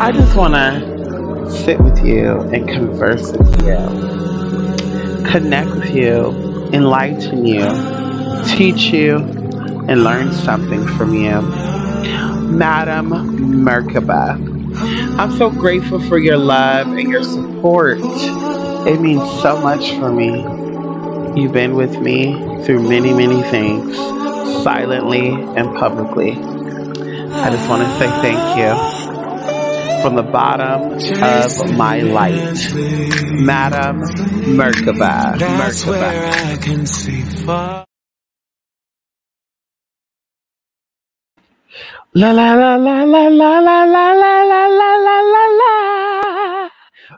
I just want to sit with you and converse with you, connect with you, enlighten you, teach you, and learn something from you. Madam Merkaba, I'm so grateful for your love and your support. It means so much for me. You've been with me through many, many things, silently and publicly. I just want to say thank you from the bottom of my light. Madam Merkaba, Merkaba. La la la la la la la la la la la la la la.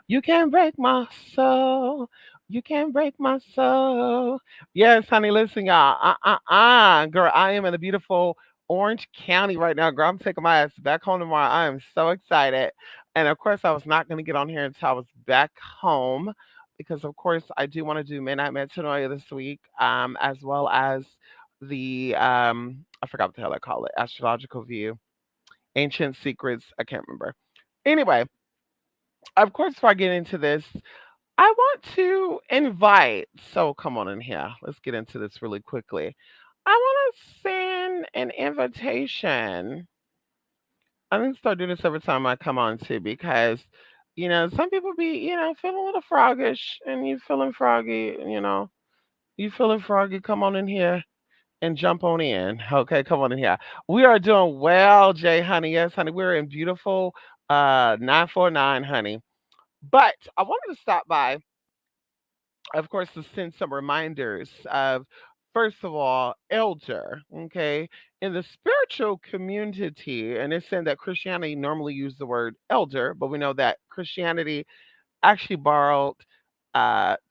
You can't break my soul. You can't break my soul. Yes, honey, listen, y'all. Girl, I am in the beautiful Orange County right now. Girl, I'm taking my ass back home tomorrow. I am so excited. And of course, I was not going to get on here until I was back home because, of course, I do want to do Midnight Metanoia this week, as well as the, I forgot what the hell I call it, astrological view, ancient secrets. I can't remember. Anyway, of course, before I get into this, I want to invite. So come on in here. Let's get into this really quickly. I want to send an invitation. I'm gonna start doing this every time I come on too, because some people be feeling a little froggish, and you feeling froggy. You feeling froggy. Come on in here and jump on in. Okay, come on in here. We are doing well, Jay, honey. Yes, honey. We're in beautiful 949, honey. But I wanted to stop by, of course, to send some reminders of, first of all, elder, okay? In the spiritual community, and it's saying that Christianity normally use the word elder, but we know that Christianity actually borrowed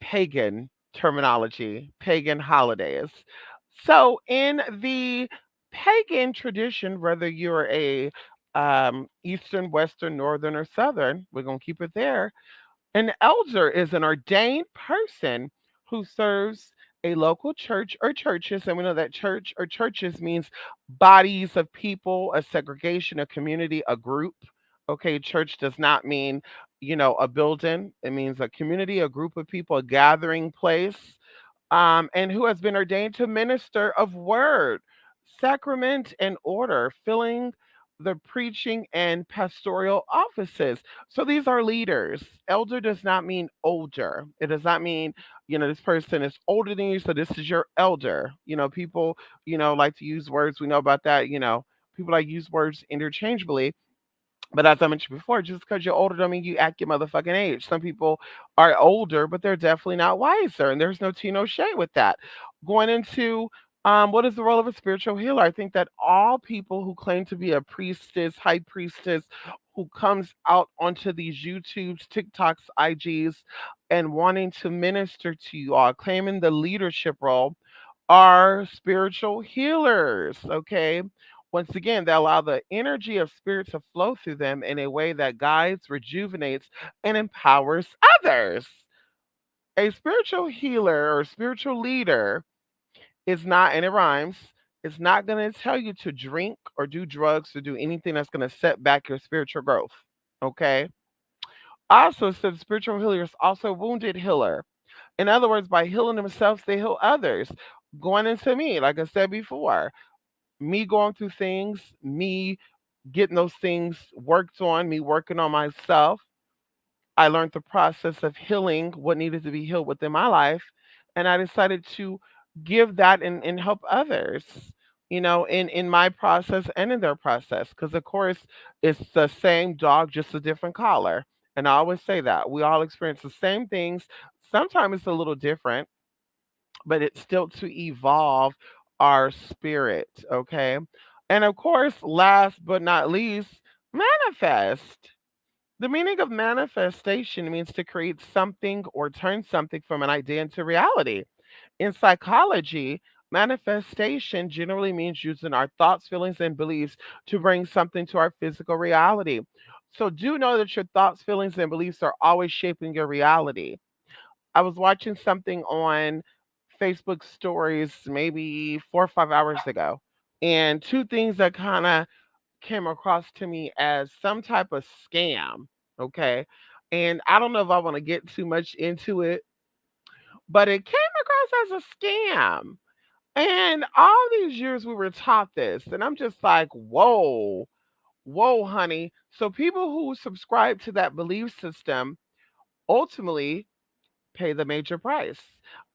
pagan terminology, pagan holidays. So in the pagan tradition, whether you're a Eastern, Western, Northern, or Southern, we're going to keep it there. An elder is an ordained person who serves a local church or churches, and we know that church or churches means bodies of people, a segregation, a community, a group. Okay, church does not mean, a building. It means a community, a group of people, a gathering place, and who has been ordained to minister of word, sacrament, and order, filling the preaching and pastoral offices. So these are leaders. Elder does not mean older. It does not mean, this person is older than you, so this is your elder. People, like to use words. We know about that. People like use words interchangeably, but as I mentioned before, just because you're older don't mean you act your motherfucking age. Some people are older, but they're definitely not wiser, and there's no tea, no shade with that. Going into what is the role of a spiritual healer? I think that all people who claim to be a priestess, high priestess, who comes out onto these YouTubes, TikToks, IGs, and wanting to minister to you all, claiming the leadership role, are spiritual healers. Okay, once again, they allow the energy of spirit to flow through them in a way that guides, rejuvenates, and empowers others. A spiritual healer or spiritual leader is not, and it rhymes, it's not going to tell you to drink or do drugs or do anything that's going to set back your spiritual growth. Okay? Also, it says spiritual healer is also a wounded healer. In other words, by healing themselves, they heal others. Going into me, like I said before, me going through things, me getting those things worked on, me working on myself. I learned the process of healing what needed to be healed within my life. And I decided to give that and help others, in my process and in their process. Because, of course, it's the same dog, just a different collar. And I always say that we all experience the same things. Sometimes it's a little different, but it's still to evolve our spirit, okay? And of course, last but not least, manifest. The meaning of manifestation means to create something or turn something from an idea into reality. In psychology, manifestation generally means using our thoughts, feelings, and beliefs to bring something to our physical reality. So do know that your thoughts, feelings, and beliefs are always shaping your reality. I was watching something on Facebook stories maybe 4 or 5 hours ago. And two things that kind of came across to me as some type of scam. Okay. And I don't know if I want to get too much into it, but it came across as a scam. And all these years we were taught this. And I'm just like, whoa, whoa, honey. So people who subscribe to that belief system ultimately pay the major price.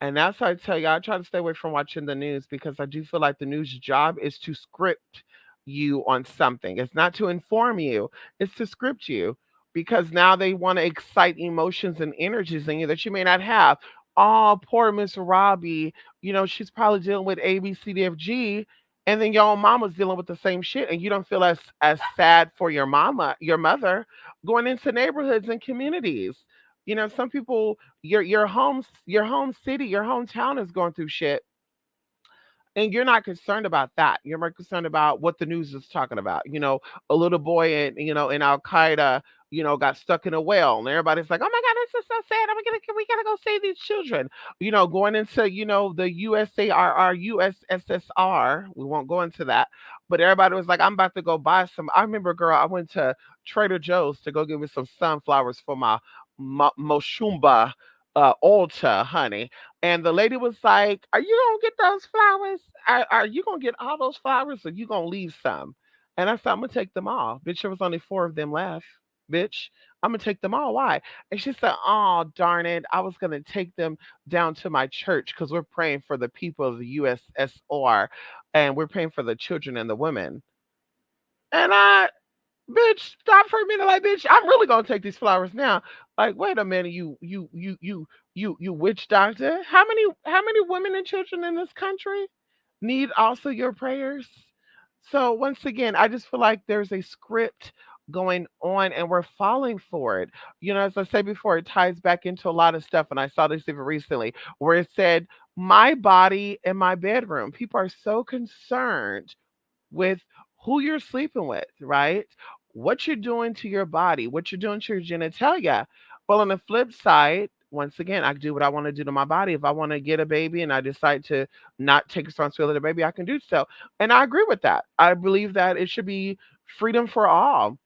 And that's why I tell you, I try to stay away from watching the news because I do feel like the news job is to script you on something. It's not to inform you, it's to script you because now they want to excite emotions and energies in you that you may not have. Oh, poor Miss Robbie, she's probably dealing with A, B, C, D, F, G. And then your own mama's dealing with the same shit, and you don't feel as sad for your mama, your mother, going into neighborhoods and communities. Some people your home city, your hometown is going through shit and you're not concerned about that. You're more concerned about what the news is talking about. A little boy in Al Qaeda, got stuck in a well, and everybody's like, "Oh my God, this is so sad. We gotta go save these children." Going into the USARR, USSR. We won't go into that, but everybody was like, "I'm about to go buy some." I remember, girl, I went to Trader Joe's to go get me some sunflowers for my Moshumba altar, honey. And the lady was like, "Are you gonna get those flowers? Are you gonna get all those flowers, or you gonna leave some?" And I said, "I'm gonna take them all, bitch. There was only four of them left, bitch. I'm gonna take them all. Why?" And she said, "Oh, darn it! I was gonna take them down to my church because we're praying for the people of the USSR, and we're praying for the children and the women." And bitch, stop for a minute, like, bitch, I'm really gonna take these flowers now. Like, wait a minute, you witch doctor. How many women and children in this country need also your prayers? So once again, I just feel like there's a script going on and we're falling for it. As I said before, it ties back into a lot of stuff, and I saw this even recently where it said, "My body and my bedroom." People are so concerned with who you're sleeping with, right? What you're doing to your body, what you're doing to your genitalia. Well, on the flip side, once again, I do what I want to do to my body. If I want to get a baby and I decide to not take responsibility of the baby, I can do so. And I agree with that. I believe that it should be freedom for all,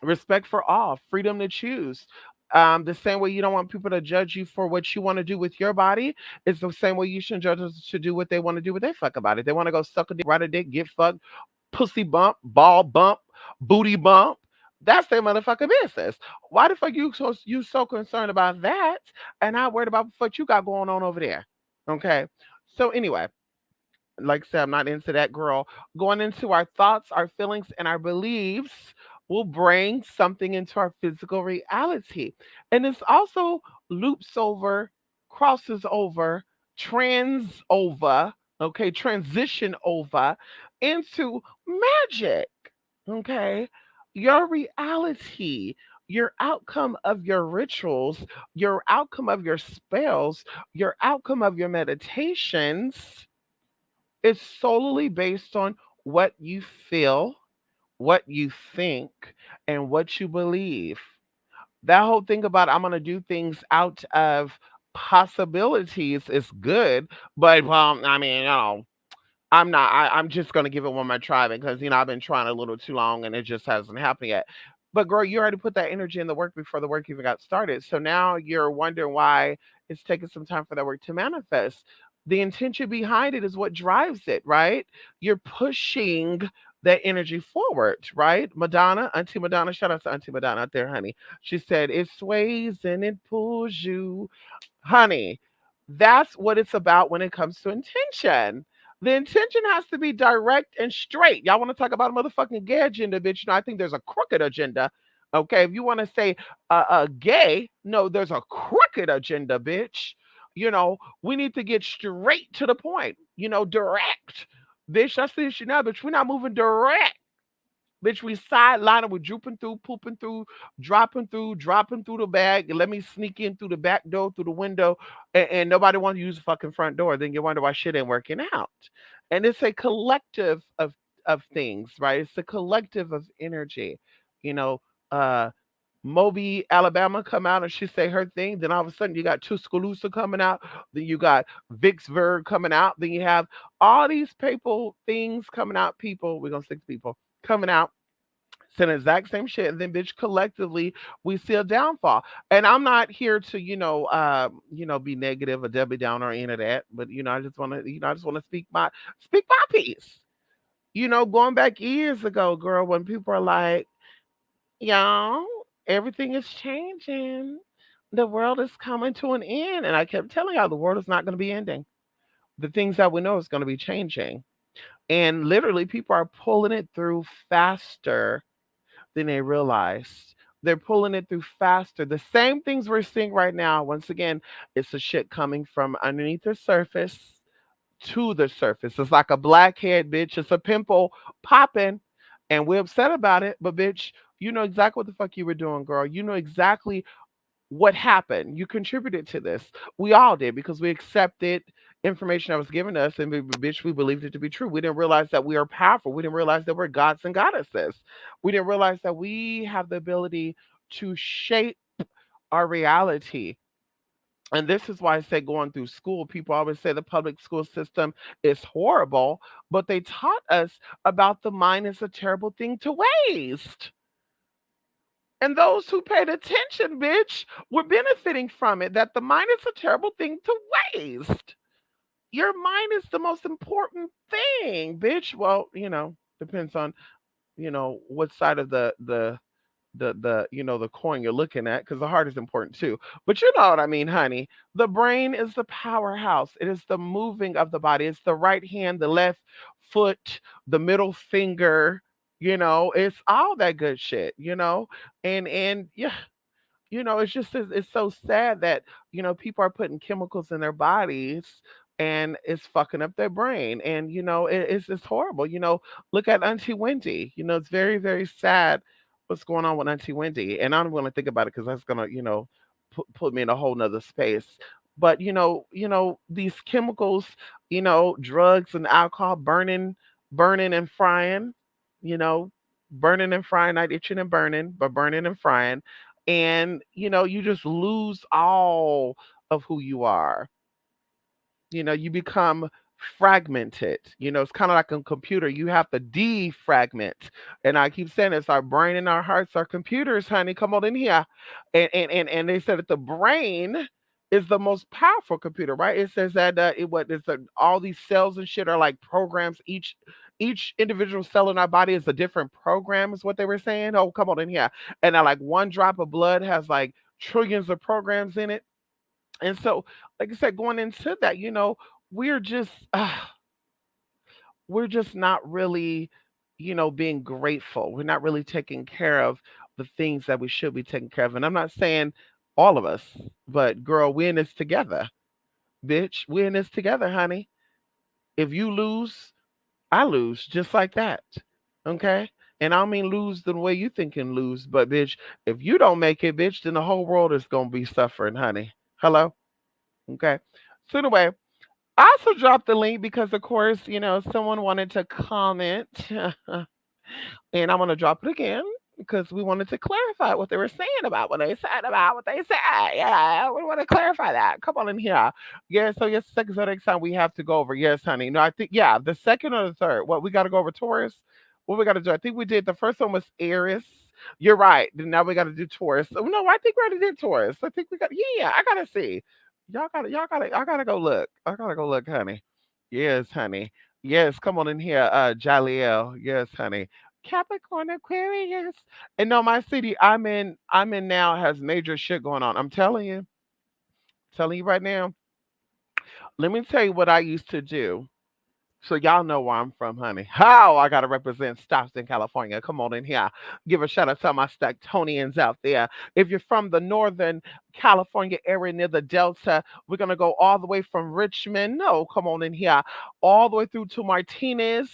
respect for all, freedom to choose. The same way you don't want people to judge you for what you want to do with your body, it's the same way you shouldn't judge us to do what they want to do with their fuck about it. They want to go suck a dick, ride a dick, get fucked, pussy bump, ball bump, booty bump. That's their motherfucking business. Why the fuck you so concerned about that and not worried about what you got going on over there? Okay. So anyway, like I said, I'm not into that, girl. Going into our thoughts, our feelings, and our beliefs will bring something into our physical reality. And this also loops over, crosses over, trans over, okay, transition over into magic. Okay. Your reality, your outcome of your rituals, your outcome of your spells, your outcome of your meditations is solely based on what you feel, what you think, and what you believe. That whole thing about I'm going to do things out of possibilities is good, but well, I mean, I'm not. I'm just gonna give it one more try because I've been trying a little too long and it just hasn't happened yet. But girl, you already put that energy in the work before the work even got started. So now you're wondering why it's taking some time for that work to manifest. The intention behind it is what drives it, right? You're pushing that energy forward, right? Madonna, Auntie Madonna, shout out to Auntie Madonna out there, honey. She said, "It sways and it pulls you." Honey, that's what it's about when it comes to intention. The intention has to be direct and straight. Y'all want to talk about a motherfucking gay agenda, bitch? No, I think there's a crooked agenda. Okay, if you want to say gay, no, there's a crooked agenda, bitch. We need to get straight to the point. Direct, bitch. That's the issue now, bitch. We're not moving direct. Bitch, we sidelining, we're drooping through, pooping through, dropping through the bag. And let me sneak in through the back door, through the window, and nobody wants to use the fucking front door. Then you wonder why shit ain't working out. And it's a collective of things, right? It's a collective of energy. You know, uh Moby, Alabama come out and she say her thing. Then all of a sudden you got Tuscaloosa coming out. Then you got Vicksburg coming out. Then you have all these people things coming out. People, we're gonna stick to people coming out saying the exact same shit, and then bitch collectively we see a downfall. And I'm not here to, be negative or Debbie Downer or any of that, but I just wanna, I just wanna speak my piece. Going back years ago, girl, when people are like, y'all, everything is changing. The world is coming to an end. And I kept telling y'all the world is not gonna be ending. The things that we know is gonna be changing. And literally people are pulling it through faster than they realized. They're pulling it through faster. The same things we're seeing right now, once again, it's the shit coming from underneath the surface to the surface. It's like a blackhead, bitch. It's a pimple popping, and we're upset about it. But, bitch, you know exactly what the fuck you were doing, girl. You know exactly what happened. You contributed to this. We all did because we accepted information that was given us, and bitch, we believed it to be true. We didn't realize that we are powerful. We didn't realize that we're gods and goddesses. We didn't realize that we have the ability to shape our reality. And this is why I say going through school, people always say the public school system is horrible, but they taught us about the mind is a terrible thing to waste. And those who paid attention, bitch, were benefiting from it. That the mind is a terrible thing to waste. Your mind is the most important thing, bitch. Well, depends on, what side of the coin you're looking at, because the heart is important too. But you know what I mean, honey. The brain is the powerhouse. It is the moving of the body. It's the right hand, the left foot, the middle finger. It's all that good shit. And yeah, it's just it's so sad that people are putting chemicals in their bodies, and it's fucking up their brain. And it's horrible. Look at Auntie Wendy. It's very, very sad what's going on with Auntie Wendy. And I don't want to think about it because that's gonna put me in a whole nother space. But these chemicals, drugs and alcohol, burning and frying, you know burning and frying, not itching and burning, but burning and frying. And you just lose all of who you are. You become fragmented. It's kind of like a computer. You have to defragment. And I keep saying it's our brain and our hearts, our computers, honey. Come on in here. And they said that the brain is the most powerful computer, right? It says that all these cells and shit are like programs. Each individual cell in our body is a different program, is what they were saying. Oh, come on in here. And like one drop of blood has like trillions of programs in it. And so, like I said, going into that, we're just we're just not really, being grateful. We're not really taking care of the things that we should be taking care of. And I'm not saying all of us, but girl, we're in this together, bitch. We're in this together, honey. If you lose, I lose, just like that. Okay. And I don't mean lose the way you thinking lose, but bitch, if you don't make it, bitch, then the whole world is gonna be suffering, honey. Hello? Okay. So anyway, I also dropped the link because, of course, someone wanted to comment. And I'm going to drop it again because we wanted to clarify what they were saying about what they said about what they said. Yeah, we want to clarify that. Come on in here. Yeah, so yes, second zodiac sign we have to go over. Yes, honey. No, I think, yeah, the second or the third. What, we got to go over Taurus? What we got to do? I think we did, the first one was Aries. You're right. Then now we got to do Taurus. Oh, no, I think we already did Taurus. I think we got, yeah, I got to see. I gotta go look. I gotta go look, honey. Yes, honey. Yes, come on in here, Jaliel. Yes, honey. Capricorn Aquarius. And no, my city I'm in now has major shit going on. I'm telling you right now. Let me tell you what I used to do. So y'all know where I'm from, honey. How I gotta represent Stockton, California. Come on in here. Give a shout out to my Stacktonians out there. If you're from the Northern California area near the Delta, we're gonna go all the way from Richmond. No, come on in here. All the way through to Martinez,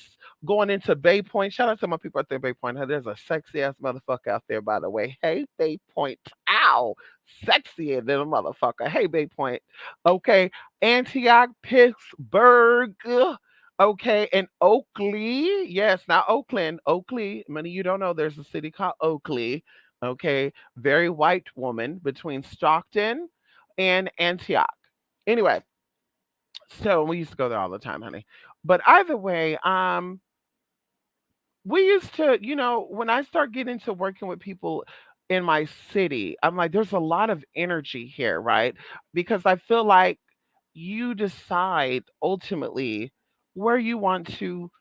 going into Bay Point. Shout out to my people out there, Bay Point. There's a sexy ass motherfucker out there, by the way. Hey, Bay Point. Ow. Sexier than a motherfucker. Hey, Bay Point. Okay. Antioch, Pittsburgh. Okay, and Oakley, yes, not Oakland, Oakley. Many of you don't know there's a city called Oakley. Okay, very white woman between Stockton and Antioch. Anyway, so we used to go there all the time, honey. But either way, we used to, when I start getting into working with people in my city, I'm like, there's a lot of energy here, right? Because I feel like you decide ultimately where you want to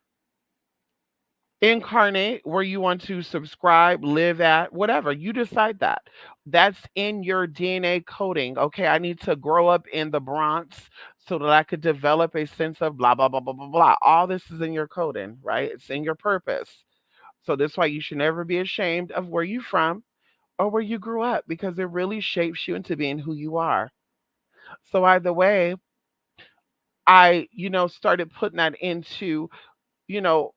incarnate, where you want to subscribe, live at, whatever. You decide that. That's in your DNA coding. Okay, I need to grow up in the Bronx so that I could develop a sense of blah, blah, blah, blah, blah, blah. All this is in your coding, right? It's in your purpose. So that's why you should never be ashamed of where you're from or where you grew up because it really shapes you into being who you are. So either way, I, started putting that into, you know,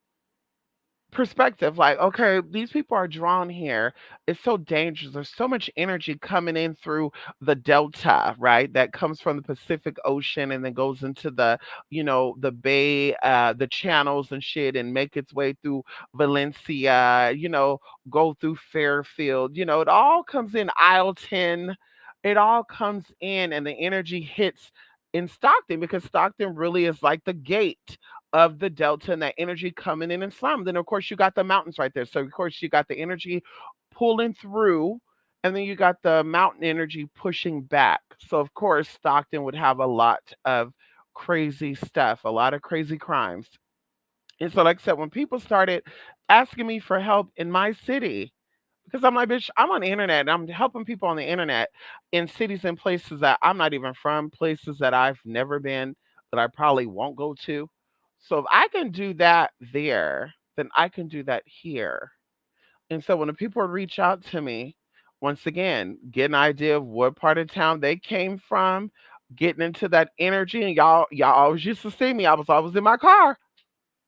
perspective like, okay, these people are drawn here. It's so dangerous. There's so much energy coming in through the delta, right, that comes from the Pacific Ocean and then goes into the bay, the channels and shit, and make its way through Valencia, go through Fairfield. It all comes in aisle 10. It all comes in and the energy hits in Stockton because Stockton really is like the gate of the delta and that energy coming in and slum. Then of course you got the mountains right there. So of course you got the energy pulling through, and then you got the mountain energy pushing back. So of course Stockton would have a lot of crazy stuff, a lot of crazy crimes. And so like I said, when people started asking me for help in my city, because I'm like, bitch, I'm on the internet and I'm helping people on the internet in cities and places that I'm not even from, places that I've never been, that I probably won't go to. So if I can do that there, then I can do that here. And so when the people reach out to me, once again, get an idea of what part of town they came from, getting into that energy, and y'all always used to see me. I was always in my car,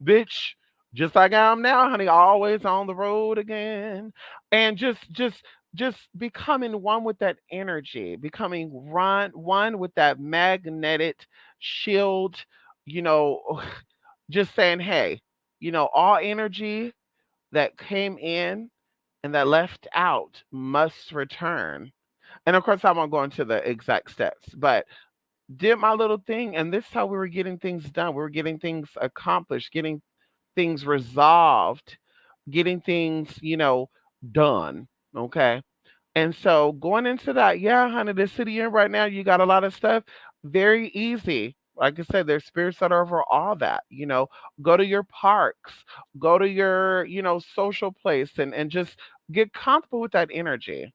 bitch, just like I am now, honey, always on the road again. And just becoming one with that energy, becoming one with that magnetic shield, you know, just saying, hey, all energy that came in and that left out must return. And of course, I won't go into the exact steps, but did my little thing, and this is how we were getting things done. We were getting things accomplished, getting things resolved, getting things, done. Okay. And so going into that, yeah, honey, the city you're in right now, you got a lot of stuff. Very easy. Like I said, there's spirits that are over all that. Go to your parks, go to your, social place, and just get comfortable with that energy,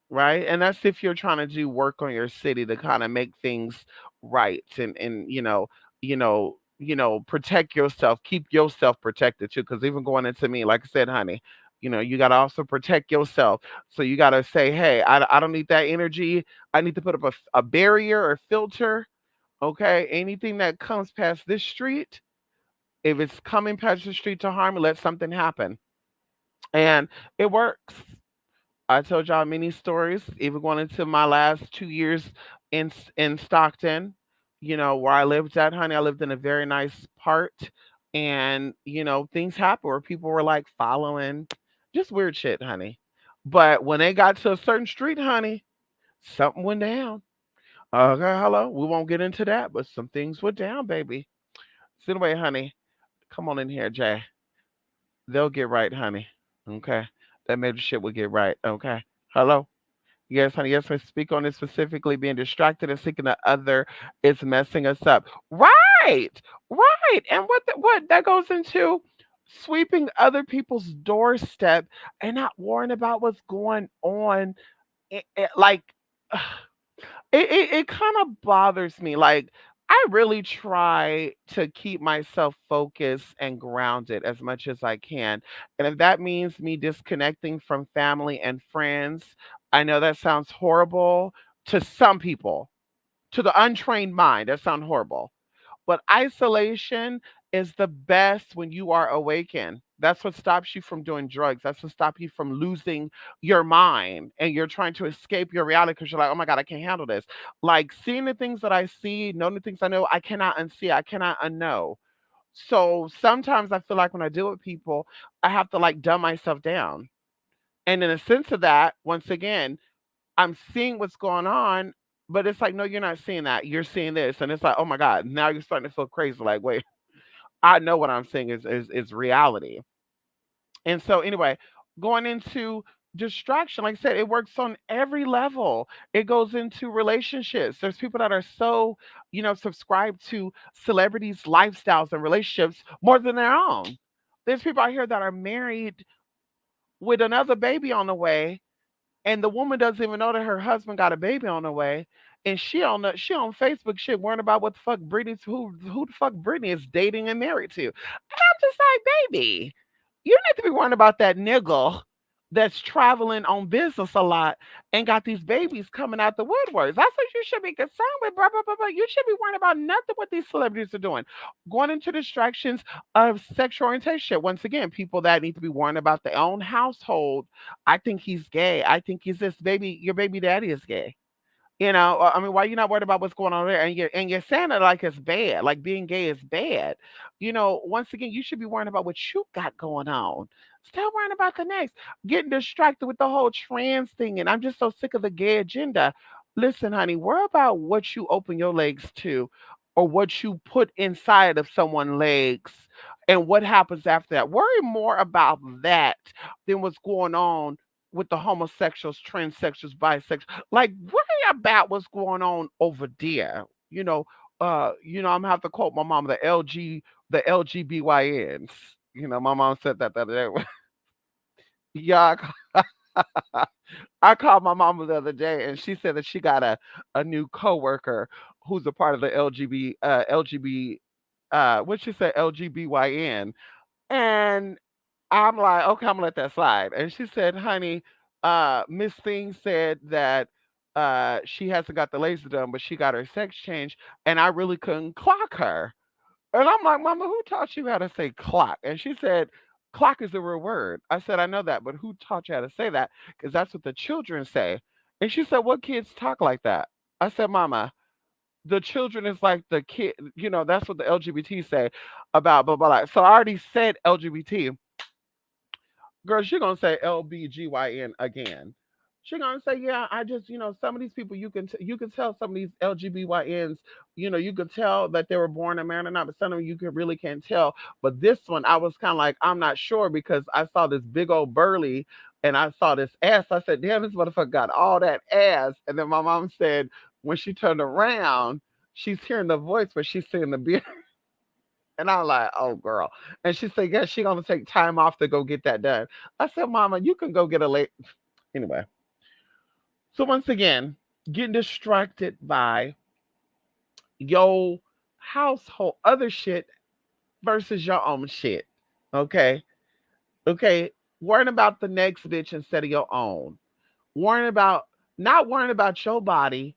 right? And that's if you're trying to do work on your city to kind of make things right, and protect yourself, keep yourself protected too. Because even going into me, like I said, honey, you got to also protect yourself. So you got to say, hey, I don't need that energy. I need to put up a barrier or filter. Okay, anything that comes past this street, if it's coming past the street to harm me, let something happen. And it works. I told y'all many stories, even going into my last 2 years in Stockton, where I lived at, honey. I lived in a very nice part, and things happened where people were like following, just weird shit, honey. But when they got to a certain street, honey, something went down. Okay, hello. We won't get into that, but some things went down, baby. So anyway, honey, come on in here, Jay. They'll get right, honey. Okay, that major shit will get right. Okay, hello. Yes, honey. Yes, I speak on it specifically. Being distracted and seeking the other is messing us up. Right, right. And what that goes into sweeping other people's doorstep and not worrying about what's going on. Like it kind of bothers me. Like I really try to keep myself focused and grounded as much as I can. And if that means me disconnecting from family and friends, I know that sounds horrible to some people. To the untrained mind, that sounds horrible. But isolation is the best when you are awakened. That's what stops you from doing drugs. That's what stops you from losing your mind and you're trying to escape your reality because you're like, oh my God, I can't handle this. Like seeing the things that I see, knowing the things I know, I cannot unsee, I cannot unknow. So sometimes I feel like when I deal with people, I have to like dumb myself down. And in a sense of that, once again, I'm seeing what's going on, but it's like, no, you're not seeing that. You're seeing this. And it's like, oh my God, now you're starting to feel crazy. Like, wait, I know what I'm seeing is reality. And so, anyway, going into distraction, like I said, it works on every level. It goes into relationships. There's people that are so, subscribed to celebrities' lifestyles and relationships more than their own. There's people out here that are married with another baby on the way, and the woman doesn't even know that her husband got a baby on the way, and she on Facebook shit worrying about what the fuck who the fuck Brittany is dating and married to. And I'm just like, baby, you need to be worrying about that nigga that's traveling on business a lot and got these babies coming out the woodworks. That's what you should be concerned with, blah, blah, blah, blah. You should be worrying about nothing what these celebrities are doing. Going into distractions of sexual orientation. Once again, people that need to be worrying about their own household. I think he's gay. I think he's this baby. Your baby daddy is gay. I mean, why you not worried about what's going on there? And you're saying it like it's bad, like being gay is bad. Once again, you should be worrying about what you got going on. Stop worrying about the next. Getting distracted with the whole trans thing, and I'm just so sick of the gay agenda. Listen, honey, worry about what you open your legs to, or what you put inside of someone's legs, and what happens after that. Worry more about that than what's going on with the homosexuals, transsexuals, bisexuals. Like, worry about what's going on over there. I'm gonna have to quote my mom, the LGBYNs. My mom said that the other day. Yeah, I called my mama the other day, and she said that she got a new coworker who's a part of the LGB, what she said, LGBYN. And I'm like, okay, I'm gonna let that slide. And she said, honey, Miss Thing said that she hasn't got the laser done, but she got her sex change, and I really couldn't clock her. And I'm like, Mama, who taught you how to say clock? And she said, clock is a real word. I said, I know that, but who taught you how to say that? Because that's what the children say. And she said, what kids talk like that? I said, Mama, the children is like the kid, that's what the LGBT say about blah blah blah. So I already said LGBT. Girl, she gonna say LBGYN again. She gonna say, yeah, I just, some of these people you can tell some of these LGBYNs, you could tell that they were born in Maryland or not, but some of them you can really can't tell. But this one, I was kind of like, I'm not sure because I saw this big old burly and I saw this ass. I said, damn, this motherfucker got all that ass. And then my mom said, when she turned around, she's hearing the voice, but she's seeing the beard. And I'm like, oh girl. And she said, yes, she gonna take time off to go get that done. I said, Mama, you can go get a late anyway. So once again, getting distracted by your household other shit versus your own shit. Okay. Okay. Worrying about the next bitch instead of your own. Worrying about Not worrying about your body,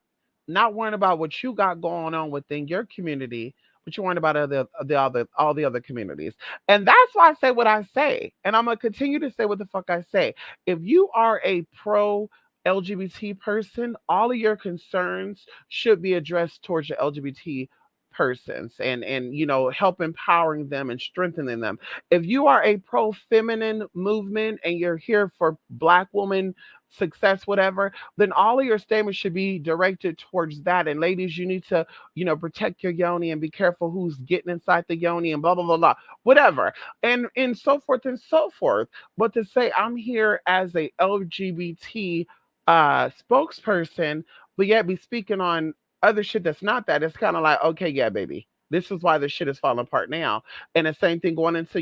not worrying about what you got going on within your community, but you're worrying about all the other communities. And that's why I say what I say. And I'm gonna continue to say what the fuck I say. If you are a pro LGBT person, all of your concerns should be addressed towards your LGBT persons, and help empowering them and strengthening them. If you are a pro feminine movement and you're here for black woman success, whatever, then all of your statements should be directed towards that. And ladies, you need to, protect your yoni and be careful who's getting inside the yoni and blah blah blah blah, whatever, and so forth and so forth. But to say I'm here as a LGBT spokesperson, but yet be speaking on other shit that's not that, it's kind of like, okay, yeah, baby. This is why this shit is falling apart now. And the same thing going into,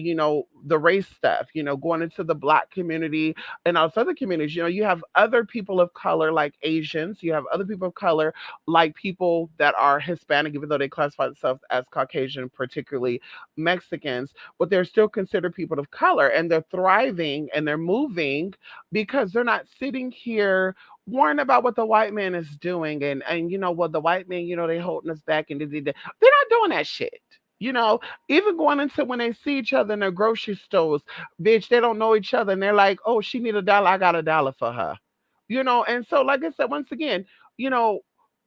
the race stuff, going into the black community and all other communities. You have other people of color like Asians, you have other people of color like people that are Hispanic, even though they classify themselves as Caucasian, particularly Mexicans, but they're still considered people of color, and they're thriving and they're moving because they're not sitting here worrying about what the white man is doing, and what the white man, they holding us back, and they're not doing that shit. Even going into when they see each other in their grocery stores, bitch, they don't know each other, and they're like, oh, she need $1, I got $1 for her. And so, like I said, once again, you know,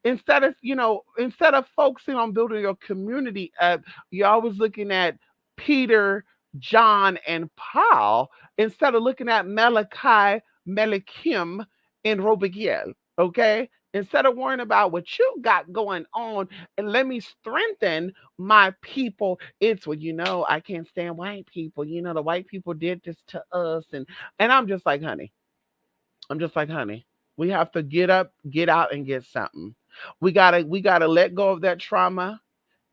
instead of focusing on building your community up, you're always looking at Peter, John, and Paul instead of looking at Malachi, Melikim, and Robigiel. Okay? Instead of worrying about what you got going on, and let me strengthen my people. It's, well, I can't stand white people. The white people did this to us. And I'm just like, honey, we have to get up, get out, and get something. We gotta let go of that trauma,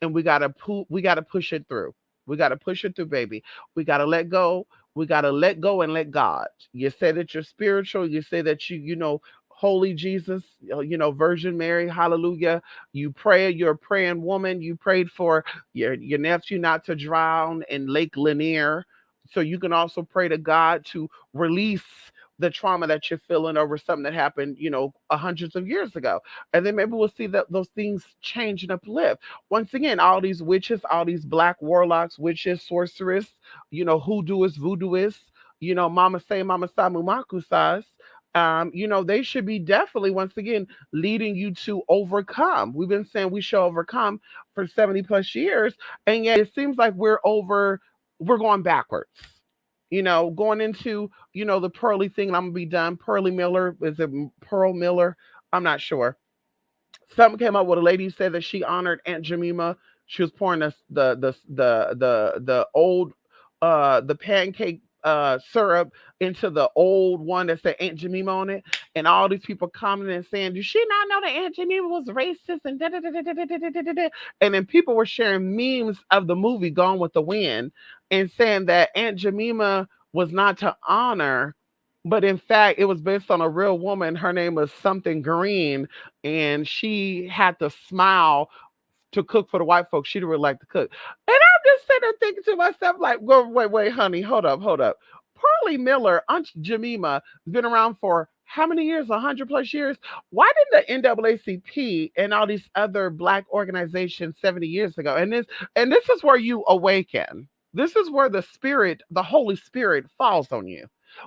and we gotta push it through. We gotta push it through, baby. We gotta let go. We gotta let go and let God. You say that you're spiritual. You say that holy Jesus, Virgin Mary, hallelujah. You pray. You're a praying woman. You prayed for your nephew not to drown in Lake Lanier. So you can also pray to God to release the trauma that you're feeling over something that happened, hundreds of years ago. And then maybe we'll see that those things change and uplift. Once again, all these witches, all these black warlocks, witches, sorcerers, hoodooists, voodooists, mama say, mama sa, mumaku sas. They should be definitely, once again, leading you to overcome. We've been saying we should overcome for 70 plus years, and yet it seems like we're going backwards. Going into, the Pearly thing, and I'm gonna be done. Pearly Miller, is it Pearl Miller? I'm not sure. Something came up with a lady who said that she honored Aunt Jemima. She was pouring the old the pancake syrup into the old one that said Aunt Jemima on it, and all these people commenting and saying, "Did she not know that Aunt Jemima was racist?" And da da da da da da da da da. And then people were sharing memes of the movie Gone with the Wind and saying that Aunt Jemima was not to honor, but in fact, it was based on a real woman. Her name was something Green, and she had to smile to cook for the white folks. She didn't really like to cook. And I'm just sitting there thinking to myself, like, well, wait, wait, honey, hold up, hold up. Pearlie Miller, Aunt Jemima, has been around for how many years? 100 plus years? Why didn't the NAACP and all these other black organizations 70 years ago? And this is where you awaken. This is where the Holy Spirit falls on you.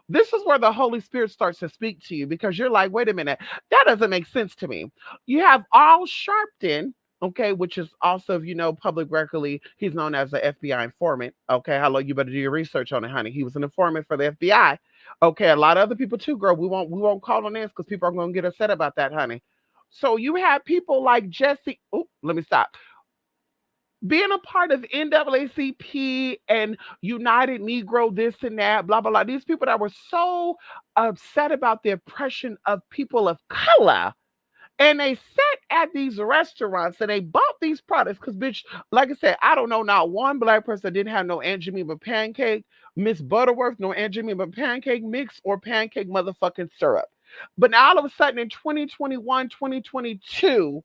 This is where the Holy Spirit starts to speak to you, because you're like, wait a minute, that doesn't make sense to me. You have Al Sharpton, okay, which is also, public recordly, he's known as the FBI informant. Okay, hello, you better do your research on it, honey. He was an informant for the FBI. Okay, a lot of other people too, girl. We won't call on names because people are gonna get upset about that, honey. So you have people like Jesse. Oh, let me stop. Being a part of NAACP and United Negro, this and that, blah blah blah. These people that were so upset about the oppression of people of color, and they sat at these restaurants and they bought these products because, bitch, like I said, I don't know not one black person that didn't have no Aunt Jemima pancake, Miss Butterworth, no Aunt Jemima pancake mix or pancake motherfucking syrup. But now all of a sudden in 2021, 2022,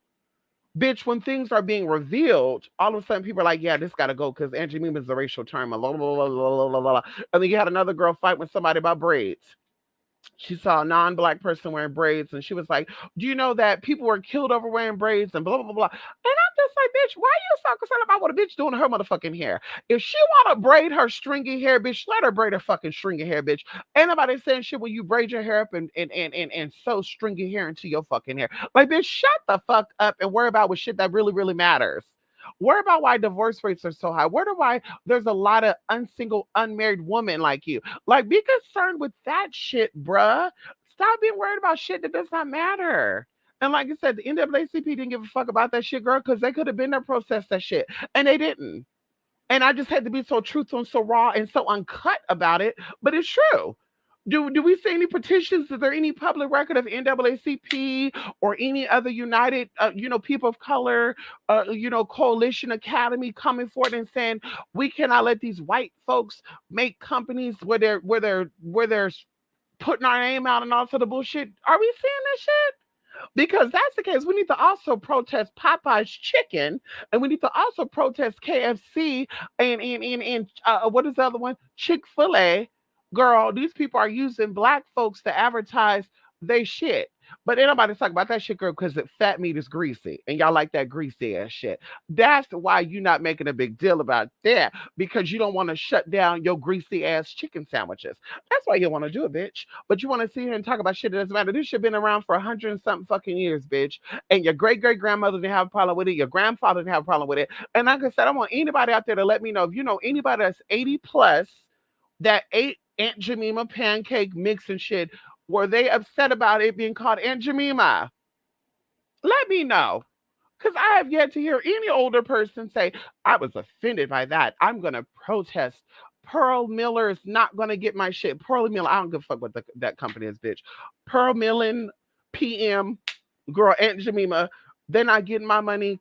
bitch, when things are being revealed, all of a sudden people are like, yeah, this got to go because Aunt Jemima is a racial term. Blah, blah, blah, blah, blah, blah. And then you had another girl fight with somebody about braids. She saw a non-black person wearing braids, and she was like, "Do you know that people were killed over wearing braids?" And blah blah blah blah. And I'm just like, "Bitch, why are you so concerned about what a bitch doing to her motherfucking hair? If she wanna braid her stringy hair, bitch, let her braid her fucking stringy hair, bitch. Ain't nobody saying shit when you braid your hair up and sew stringy hair into your fucking hair. Like, bitch, shut the fuck up and worry about what shit that really really matters." Worry about why divorce rates are so high. Worry why there's a lot of unsingle, unmarried women like you. Like, be concerned with that shit, bruh. Stop being worried about shit that does not matter. And like I said, the NAACP didn't give a fuck about that shit, girl, because they could have been there process that shit. And they didn't. And I just had to be so truthful and so raw and so uncut about it. But it's true. Do we see any petitions? Is there any public record of NAACP or any other United, people of color, coalition academy coming forward and saying we cannot let these white folks make companies where they're putting our name out and all sort of bullshit? Are we seeing this shit? Because that's the case, we need to also protest Popeye's chicken, and we need to also protest KFC and what is the other one? Chick-fil-A. Girl, these people are using black folks to advertise they shit. But ain't nobody talking about that shit, girl, because fat meat is greasy, and y'all like that greasy ass shit. That's why you're not making a big deal about that, because you don't want to shut down your greasy ass chicken sandwiches. That's why you want to do it, bitch. But you want to sit here and talk about shit that doesn't matter. This shit been around for 100 and something fucking years, bitch. And your great great grandmother didn't have a problem with it. Your grandfather didn't have a problem with it. And like I said, I want anybody out there to let me know if you know anybody that's 80 plus that ate Aunt Jemima pancake mix and shit. Were they upset about it being called Aunt Jemima? Let me know. Because I have yet to hear any older person say, I was offended by that. I'm going to protest. Pearl Miller is not going to get my shit. Pearl Miller, I don't give a fuck what that company is, bitch. Pearl Millen, PM, girl, Aunt Jemima, they're not getting my money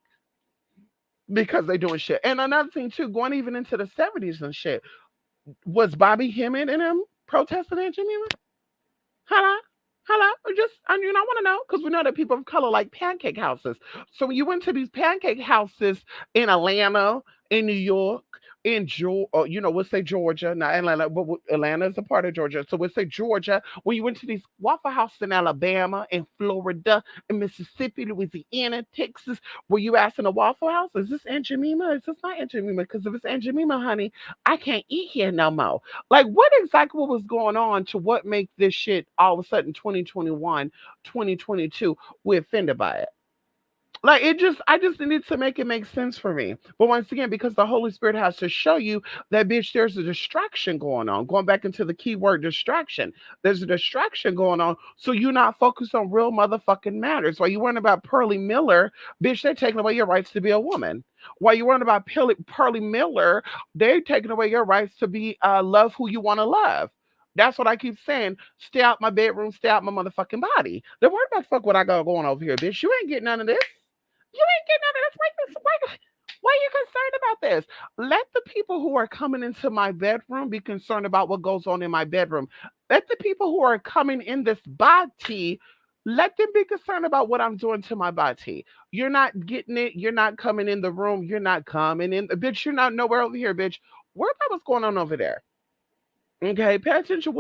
because they doing shit. And another thing, too, going even into the 70s and shit, was Bobby Hemmett and him protesting Aunt Jemima? Hello? Hello? I want to know because we know that people of color like pancake houses. So when you went to these pancake houses in Atlanta, in New York, in Georgia, we'll say Georgia, not Atlanta, but Atlanta is a part of Georgia. So we'll say Georgia. When you went to these Waffle Houses in Alabama, in Florida, in Mississippi, Louisiana, Texas, were you asking a Waffle House, is this Aunt Jemima? Is this not Aunt Jemima? Because if it's Aunt Jemima, honey, I can't eat here no more. Like, what exactly was going on to what make this shit all of a sudden 2021, 2022, we're offended by it? Like, I just need to make it make sense for me. But once again, because the Holy Spirit has to show you that, bitch, there's a distraction going on. Going back into the keyword distraction. There's a distraction going on. So you're not focused on real motherfucking matters. While you worrying about Pearly Miller, bitch, they're taking away your rights to be a woman. While you worrying about Pearly Miller, they're taking away your rights to be love who you want to love. That's what I keep saying. Stay out my bedroom, stay out my motherfucking body. Don't worry about fuck what I got going over here, bitch. You ain't getting none of this. You ain't getting none of this. Why are you concerned about this? Let the people who are coming into my bedroom be concerned about what goes on in my bedroom. Let the people who are coming in this body, let them be concerned about what I'm doing to my body. You're not getting it. You're not coming in the room. You're not coming in. Bitch, you're not nowhere over here, bitch. Worry about what's going on over there. Okay, pay attention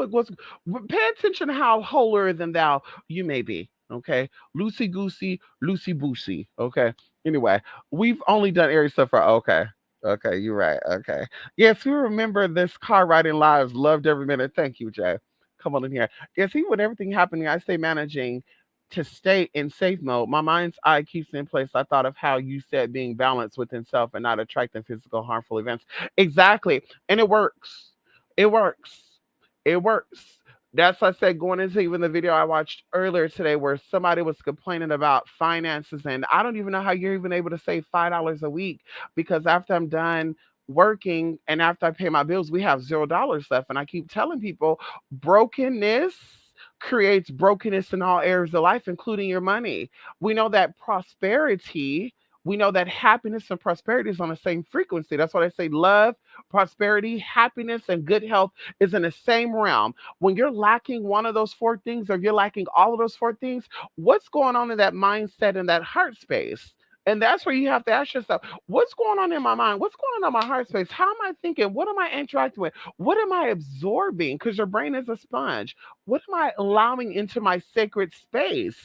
pay attention how holier than thou you may be. Okay, loosey goosey, loosey boosey. Okay. Anyway, we've only done Aries stuff for okay. Okay, you're right. Okay. Yes, we remember this car riding lives. Loved every minute. Thank you, Jay. Come on in here. Yes, even with everything happening, I stay managing to stay in safe mode. My mind's eye keeps in place. I thought of how you said being balanced within self and not attracting physical harmful events. Exactly. And it works. It works. It works. That's what I said going into even the video I watched earlier today where somebody was complaining about finances. And I don't even know how you're even able to save $5 a week because after I'm done working and after I pay my bills, we have $0 left. And I keep telling people brokenness creates brokenness in all areas of life, including your money. We know that prosperity, we know that happiness and prosperity is on the same frequency. That's why I say love, prosperity, happiness, and good health is in the same realm. When you're lacking one of those four things, or you're lacking all of those four things, what's going on in that mindset and that heart space? And that's where you have to ask yourself, what's going on in my mind? What's going on in my heart space? How am I thinking? What am I interacting with? What am I absorbing? Because your brain is a sponge. What am I allowing into my sacred space?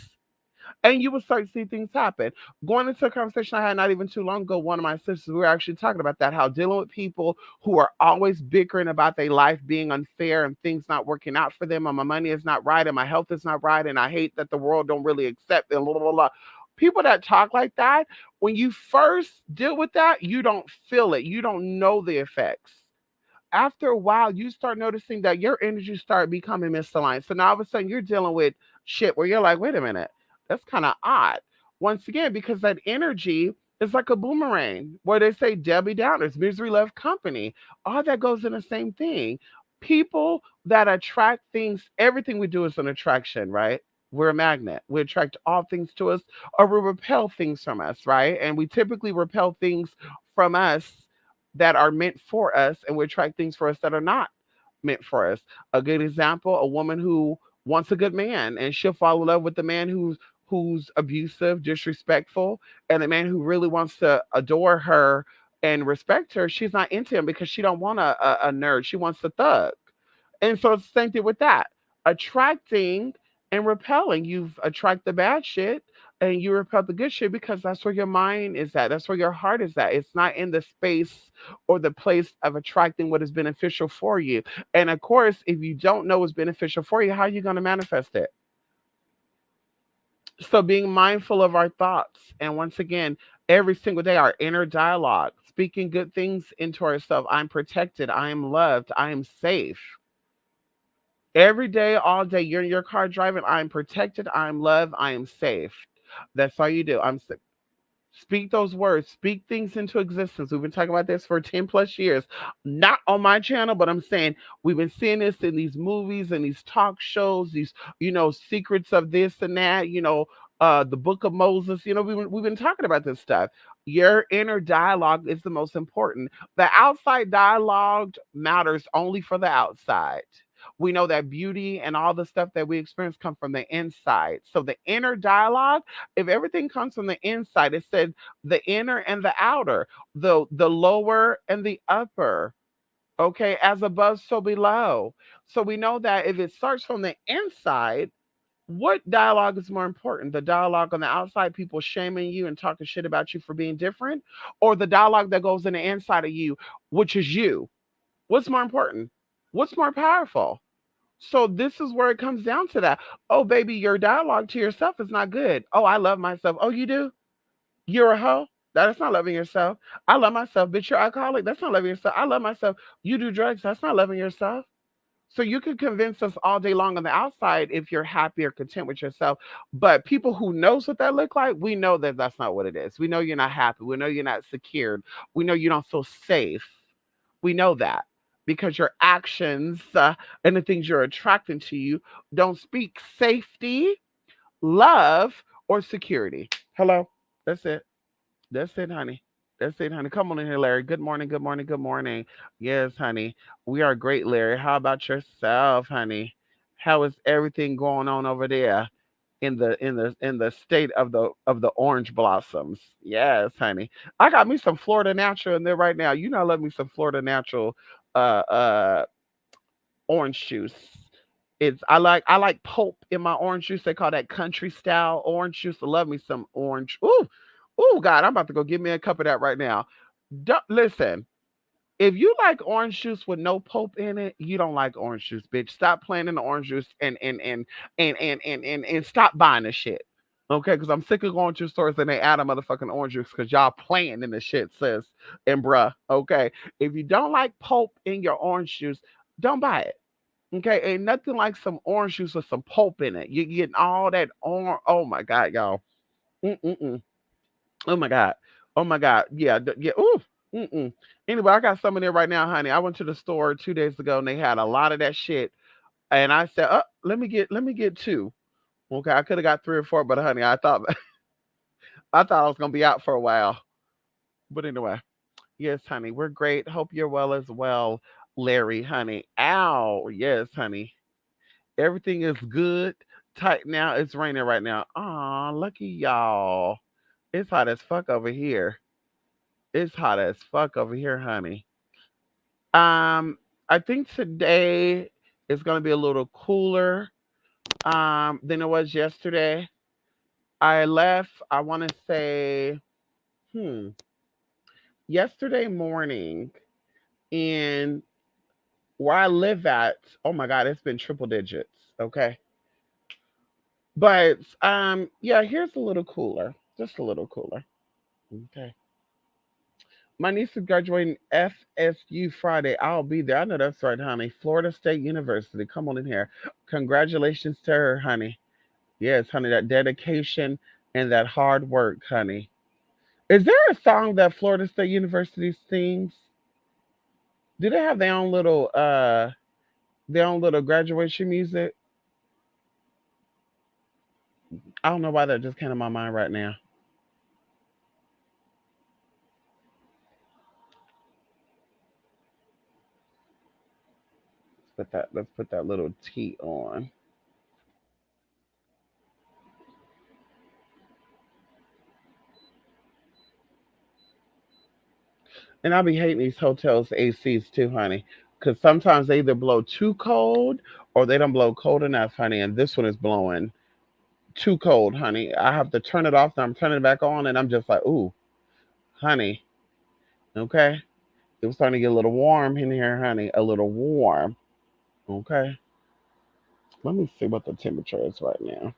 And you will start to see things happen. Going into a conversation I had not even too long ago, one of my sisters, we were actually talking about that, how dealing with people who are always bickering about their life being unfair and things not working out for them, and my money is not right, and my health is not right, and I hate that the world don't really accept it, blah, blah, blah. People that talk like that, when you first deal with that, you don't feel it. You don't know the effects. After a while, you start noticing that your energy start becoming misaligned. So now all of a sudden you're dealing with shit where you're like, wait a minute, that's kind of odd. Once again, because that energy is like a boomerang where they say Debbie Downers, misery love company. All that goes in the same thing. People that attract things, everything we do is an attraction, right? We're a magnet. We attract all things to us or we repel things from us, right? And we typically repel things from us that are meant for us and we attract things for us that are not meant for us. A good example, a woman who wants a good man and she'll fall in love with the man who's abusive, disrespectful, and the man who really wants to adore her and respect her, she's not into him because she don't want a nerd. She wants a thug. And so it's the same thing with that. Attracting and repelling. You've attract the bad shit and you repel the good shit because that's where your mind is at. That's where your heart is at. It's not in the space or the place of attracting what is beneficial for you. And of course, if you don't know what's beneficial for you, how are you going to manifest it? So being mindful of our thoughts. And once again, every single day, our inner dialogue, speaking good things into ourselves. I'm protected. I am loved. I am safe. Every day, all day, you're in your car driving. I'm protected. I'm loved. I am safe. That's all you do. Speak those words, speak things into existence. We've been talking about this for 10 plus years, not on my channel, but I'm saying we've been seeing this in these movies and these talk shows, these, secrets of this and that, the book of Moses. We've been talking about this stuff. Your inner dialogue is the most important. The outside dialogue matters only for the outside. We know that beauty and all the stuff that we experience come from the inside. So the inner dialogue, if everything comes from the inside, it said the inner and the outer, the lower and the upper. Okay, as above, so below. So we know that if it starts from the inside, what dialogue is more important? The dialogue on the outside, people shaming you and talking shit about you for being different, or the dialogue that goes in the inside of you, which is you? What's more important? What's more powerful? So this is where it comes down to that. Oh, baby, your dialogue to yourself is not good. Oh, I love myself. Oh, you do? You're a hoe? That's not loving yourself. I love myself. Bitch, you're alcoholic. That's not loving yourself. I love myself. You do drugs. That's not loving yourself. So you can convince us all day long on the outside if you're happy or content with yourself. But people who knows what that look like, we know that that's not what it is. We know you're not happy. We know you're not secured. We know you don't feel safe. We know that because your actions and the things you're attracting to you don't speak safety, love, or security. Hello? That's it. That's it, honey. That's it, honey. Come on in here, Larry. Good morning, good morning, good morning. Yes, honey. We are great, Larry. How about yourself, honey? How is everything going on over there in the state of the orange blossoms? Yes, honey. I got me some Florida natural in there right now. You know I love me some Florida natural orange juice. I like pulp in my orange juice. They call that country style orange juice. I love me some orange. Ooh, ooh, God, I'm about to go get me a cup of that right now. Listen, if you like orange juice with no pulp in it, you don't like orange juice, bitch. Stop playing in the orange juice and stop buying the shit. Okay, because I'm sick of going to stores and they add a motherfucking orange juice because y'all playing in the shit, sis and bruh. Okay, if you don't like pulp in your orange juice, don't buy it. Okay, ain't nothing like some orange juice with some pulp in it. You're getting all that orange. Oh my god, y'all. Mm-mm-mm. Oh my god. Oh my god. Yeah, yeah. Ooh. Mm-mm. Anyway, I got some in there right now, honey. I went to the store 2 days ago and they had a lot of that shit. And I said, "Oh, let me get two." Okay, I could have got three or four, but honey, I thought I was gonna be out for a while. But anyway, yes, honey, we're great. Hope you're well as well, Larry, honey. Ow, yes, honey. Everything is good. Tight now. It's raining right now. Aw, lucky y'all. It's hot as fuck over here. It's hot as fuck over here, honey. Um, I think today is gonna be a little cooler than it was yesterday. I left, I wanna say, hmm, yesterday morning in where I live at, oh my god, it's been triple digits. Okay. But yeah, here's a little cooler. Just a little cooler. Okay. My niece is graduating FSU Friday. I'll be there. I know that's right, honey. Florida State University. Come on in here. Congratulations to her, honey. Yes, honey, that dedication and that hard work, honey. Is there a song that Florida State University sings? Do they have their own little graduation music? I don't know why that just came to my mind right now. Let's put that little T on. And I be hating these hotels ACs too, honey. Cause sometimes they either blow too cold or they don't blow cold enough, honey. And this one is blowing too cold, honey. I have to turn it off, and I'm turning it back on, and I'm just like, ooh, honey. Okay. It was starting to get a little warm in here, honey. A little warm. Okay. Let me see what the temperature is right now.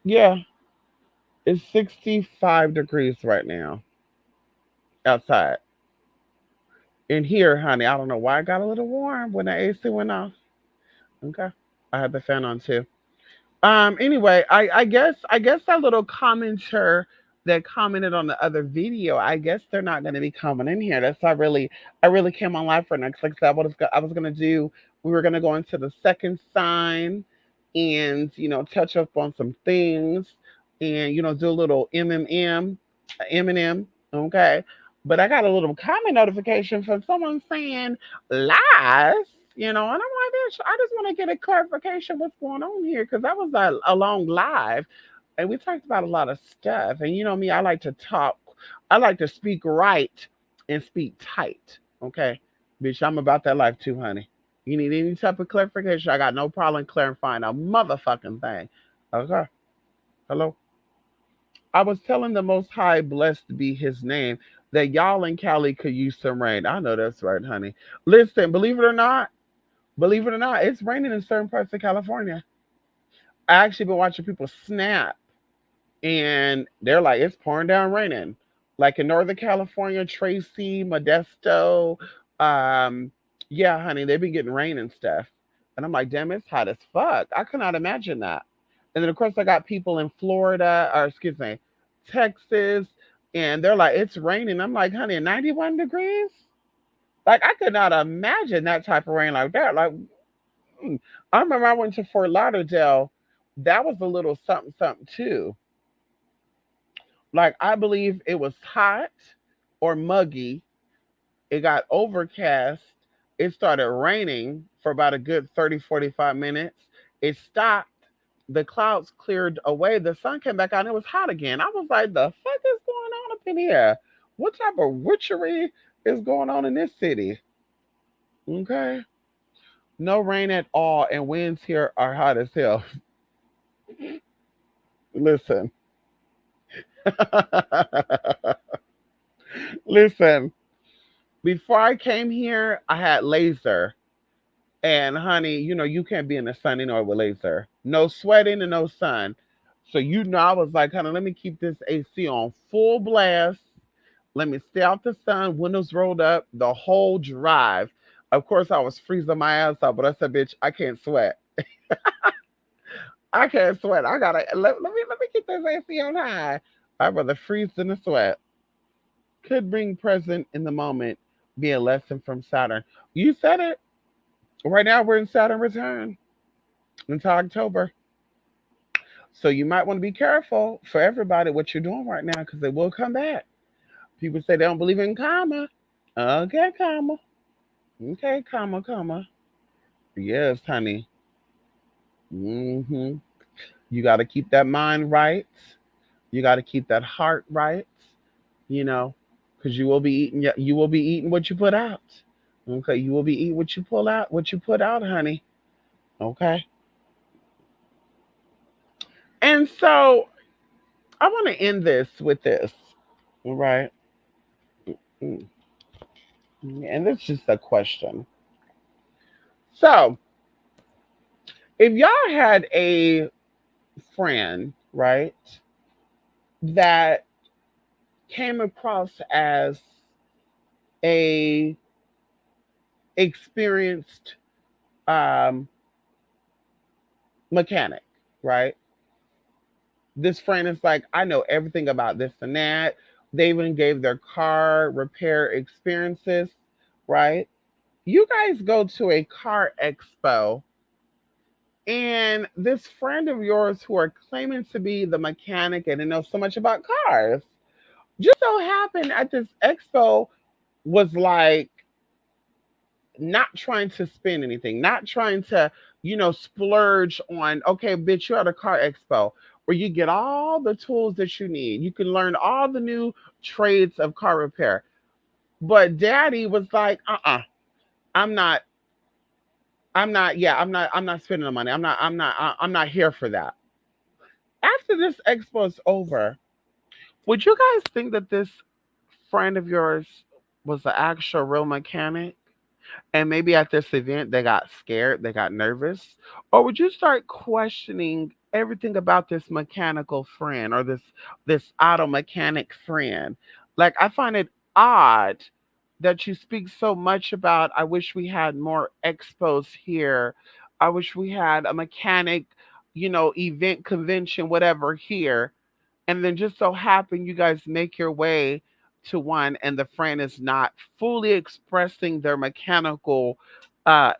Yeah. It's 65 degrees right now outside. In here, honey, I don't know why I got a little warm when the AC went off. Okay. I had the fan on too. Anyway, I guess that little commenter that commented on the other video, I guess they're not gonna be coming in here. That's why I really came on live for next. Like I was gonna do, we were gonna go into the second sign and touch up on some things and do a little M&M, okay? But I got a little comment notification from someone saying lies, and I'm like, bitch, I just want to get a clarification what's going on here because that was a long live, and we talked about a lot of stuff. And you know me, I like to talk, I like to speak right and speak tight. Okay, bitch, I'm about that life too, honey. You need any type of clarification? I got no problem clarifying a motherfucking thing. Okay, hello. I was telling the Most High, blessed be His name, that y'all in Cali could use some rain. I know that's right, honey. Listen, believe it or not, it's raining in certain parts of California. I actually been watching people snap and they're like, it's pouring down raining. Like in Northern California, Tracy, Modesto, um, yeah, honey, they've been getting rain and stuff. And I'm like, damn, it's hot as fuck. I cannot imagine that. And then of course I got people in Florida, or excuse me, Texas, and they're like, it's raining. I'm like, honey, 91 degrees? Like I could not imagine that type of rain like that. Like, mm. I remember I went to Fort Lauderdale. That was a little something something too. Like I believe it was hot or muggy. It got overcast. It started raining for about a good 30, 45 minutes. It stopped. The clouds cleared away. The sun came back out and it was hot again. I was like, the fuck is going on up in here? What type of witchery is going on in this city? Okay. No rain at all, and winds here are hot as hell. Listen, listen. Before I came here, I had laser. And honey, you can't be in the sun anyway with laser. No sweating and no sun. So I was like, honey, let me keep this AC on full blast. Let me stay out the sun, windows rolled up, the whole drive. Of course, I was freezing my ass off, but I said, bitch, I can't sweat. I can't sweat. I gotta let me keep this AC on high. I'd rather freeze than to sweat. Could bring present in the moment be a lesson from Saturn. You said it. Right now we're in Saturn return until October. So you might want to be careful for everybody what you're doing right now because it will come back. People say they don't believe in karma. Okay, karma. Okay, karma, karma. Yes, honey. You got to keep that mind right. You got to keep that heart right. You know, because you will be eating what you put out. Okay, you will be eating what you pull out, what you put out, honey. Okay. And so I want to end this with this. All right. Mm. And it's just a question. So if y'all had a friend, right, that came across as a experienced um, mechanic, right? This friend is like, I know everything about this and that. They even gave their car repair experiences, right? You guys go to a car expo, and this friend of yours who are claiming to be the mechanic and they know so much about cars just so happened at this expo was like not trying to spend anything, not trying to, splurge on, okay, bitch, you're at a car expo where you get all the tools that you need. You can learn all the new trades of car repair. But daddy was like, I'm not, I'm not spending the money. I'm not here for that. After this expo is over, would you guys think that this friend of yours was the actual real mechanic? And maybe at this event they got scared, they got nervous? Or would you start questioning everything about this mechanical friend or this auto mechanic friend? Like I find it odd that you speak so much about I wish we had more expos here. I wish we had a mechanic, event convention, whatever here, and then just so happen you guys make your way to one and the friend is not fully expressing their mechanical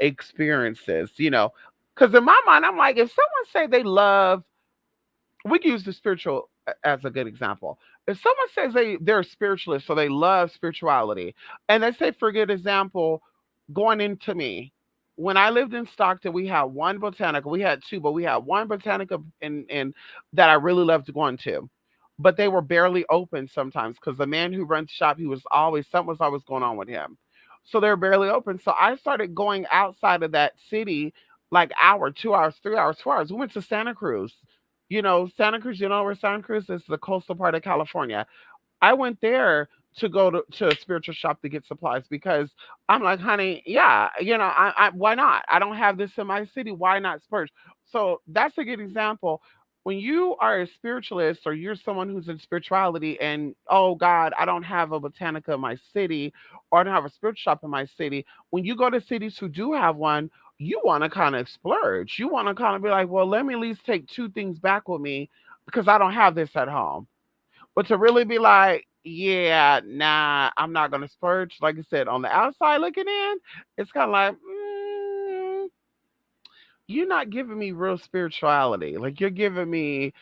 experiences, because in my mind I'm like, if someone say they love, we can use the spiritual as a good example. If someone says they're a spiritualist, so they love spirituality, and they say, for good example, going into me, when I lived in Stockton, we had one botanica. We had two, but we had one botanica in that I really loved going to. But they were barely open sometimes because the man who runs the shop, he was always something was always going on with him. So they're barely open. So I started going outside of that city like hour, 2 hours, 3 hours, 4 hours. We went to Santa Cruz. Santa Cruz, you know where Santa Cruz is, the coastal part of California. I went there to go to a spiritual shop to get supplies because I'm like, honey, yeah, why not? I don't have this in my city. Why not splurge? So that's a good example. When you are a spiritualist or you're someone who's in spirituality and, oh God, I don't have a botanica in my city or I don't have a spiritual shop in my city. When you go to cities who do have one, you want to kind of splurge. You want to kind of be like, well, let me at least take two things back with me because I don't have this at home. But to really be like, yeah, nah, I'm not gonna splurge. Like I said, on the outside looking in, it's kind of like, you're not giving me real spirituality. Like you're giving me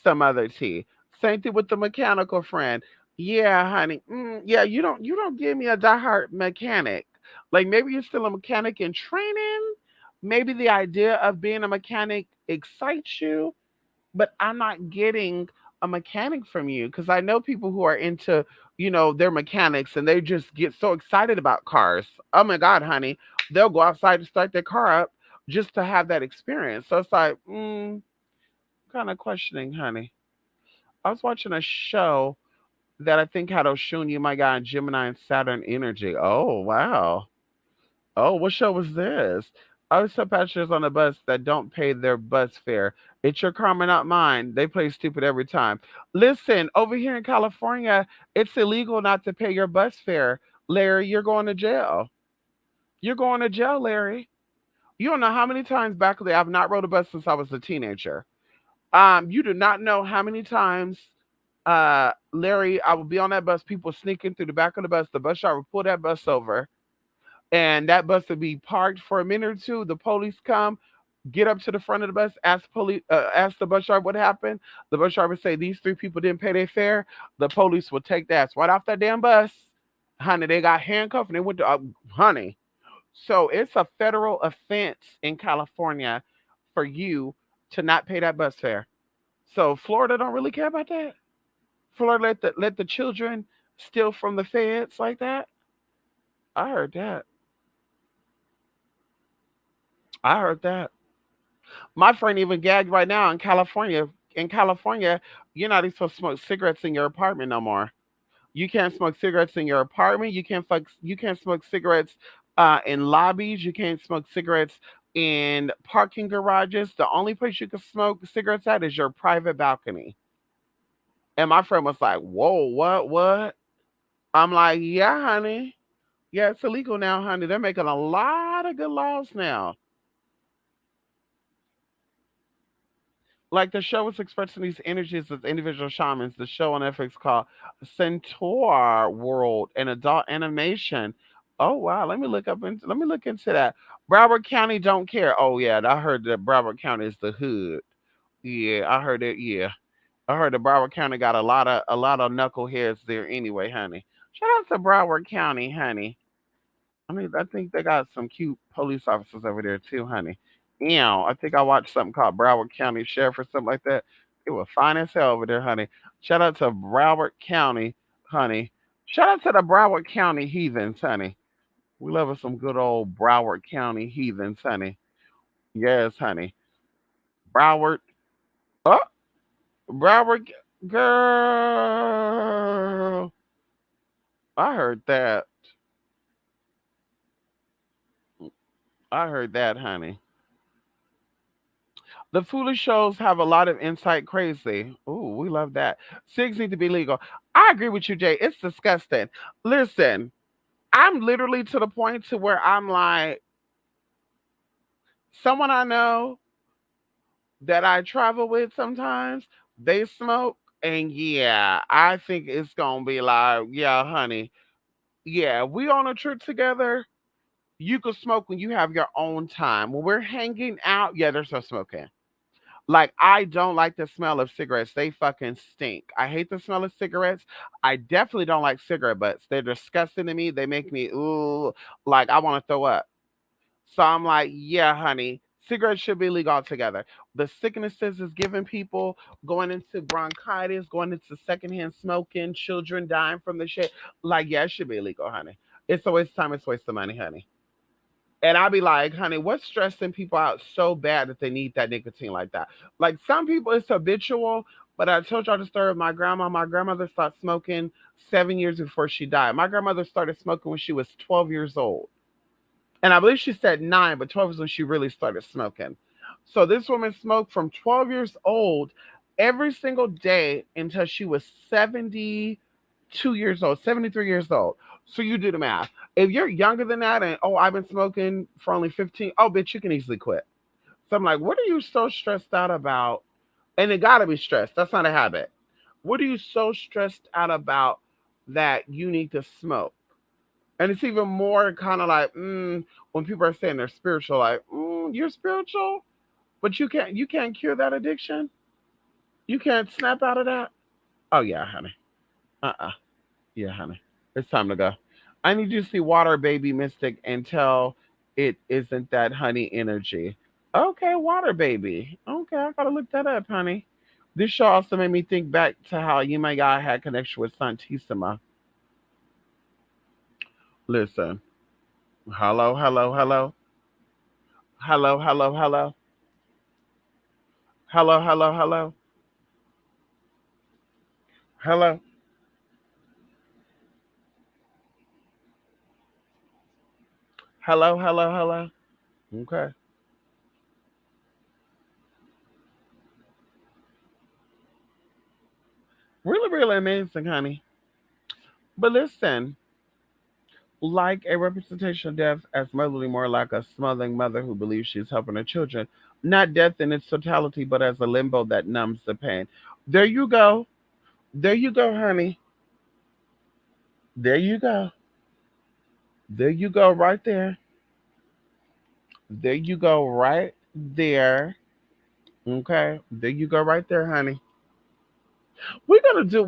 some other tea. Same thing with the mechanical friend. Yeah, honey. Yeah, you don't give me a diehard mechanic. Like maybe you're still a mechanic in training. Maybe the idea of being a mechanic excites you, but I'm not getting a mechanic from you because I know people who are into, their mechanics and they just get so excited about cars. Oh my God, honey. They'll go outside to start their car up just to have that experience. So it's like, kind of questioning, honey. I was watching a show that I think had Oshun, you my God, Gemini and Saturn energy. Oh, wow. Oh, what show was this? I always tell passengers on the bus that don't pay their bus fare. It's your karma, not mine. They play stupid every time. Listen, over here in California, it's illegal not to pay your bus fare. Larry, you're going to jail. You're going to jail, Larry. You don't know how many times back there I've not rode a bus since I was a teenager. You do not know how many times, Larry, I would be on that bus, people sneaking through the back of the bus. The bus driver would pull that bus over and that bus would be parked for a minute or two. The police come, get up to the front of the bus, ask the bus driver what happened. The bus driver say these three people didn't pay their fare. The police will take that right off that damn bus, honey. They got handcuffed and they went to honey. So it's a federal offense in California for you to not pay that bus fare. So Florida don't really care about that. Florida let the children steal from the feds like that. I heard that. I heard that. My friend even gagged right now in California. In California, you're not even supposed to smoke cigarettes in your apartment no more. You can't smoke cigarettes in your apartment. You can't smoke cigarettes in lobbies. You can't smoke cigarettes in parking garages. The only place you can smoke cigarettes at is your private balcony. And my friend was like, "Whoa, what? I'm like, "Yeah, honey. Yeah, it's illegal now, honey. They're making a lot of good laws now." Like the show was expressing these energies as individual shamans. The show on Netflix called Centaur World and Adult Animation. Oh wow, let me look into that. Broward County don't care. Oh yeah, I heard that Broward County is the hood. Yeah, I heard it. Yeah, I heard that Broward County got a lot of knuckleheads there anyway, honey. Shout out to Broward County, honey. I mean, I think they got some cute police officers over there too, honey. I think I watched something called Broward County Sheriff or something like that. It was fine as hell over there, honey. Shout out to Broward County, honey. Shout out to the Broward County heathens, honey. We love us some good old Broward County heathens, honey. Yes, honey. Broward. Oh, Broward girl. I heard that. I heard that, honey. The foolish shows have a lot of insight crazy. Ooh, we love that. Cigs need to be legal. I agree with you, Jay. It's disgusting. Listen, I'm literally to the point to where I'm like, someone I know that I travel with sometimes, they smoke, and yeah, I think it's gonna be like, yeah, honey, yeah, we on a trip together. You can smoke when you have your own time. When we're hanging out, yeah, there's no smoking. Like, I don't like the smell of cigarettes. They fucking stink. I hate the smell of cigarettes. I definitely don't like cigarette butts. They're disgusting to me. They make me ooh, like I want to throw up. So I'm like, yeah, honey, cigarettes should be legal altogether. The sicknesses is giving people going into bronchitis, going into secondhand smoking, children dying from the shit. Like, yeah, it should be illegal, honey. It's a waste of time. It's a waste of money, honey. And I'll be like, honey, what's stressing people out so bad that they need that nicotine like that? Like some people, it's habitual. But I told y'all the story of my grandma. My grandmother started smoking 7 years before she died. My grandmother started smoking when she was 12 years old. And I believe she said 9, but 12 is when she really started smoking. So this woman smoked from 12 years old every single day until she was 72 years old, 73 years old. So you do the math. If you're younger than that and, oh, I've been smoking for only 15, oh, bitch, you can easily quit. So I'm like, what are you so stressed out about? And it got to be stressed. That's not a habit. What are you so stressed out about that you need to smoke? And it's even more kind of like, when people are saying they're spiritual, like, you're spiritual, but you can't cure that addiction. You can't snap out of that. Oh yeah, honey. Yeah, honey. It's time to go. I need you to see Water Baby Mystic and tell it isn't that honey energy. Okay, Water Baby. Okay, I gotta look that up, honey. This show also made me think back to how you my God had connection with Santissima. Listen. Hello, hello, hello. Hello, hello, hello. Hello, hello, hello. Hello. Hello, hello, hello. Okay. Really, really amazing, honey. But listen, like a representation of death as motherly, more like a smothering mother who believes she's helping her children. Not death in its totality, but as a limbo that numbs the pain. There you go. There you go, honey. There you go. There you go, right there. There you go, right there. Okay. There you go, right there, honey. We're gonna do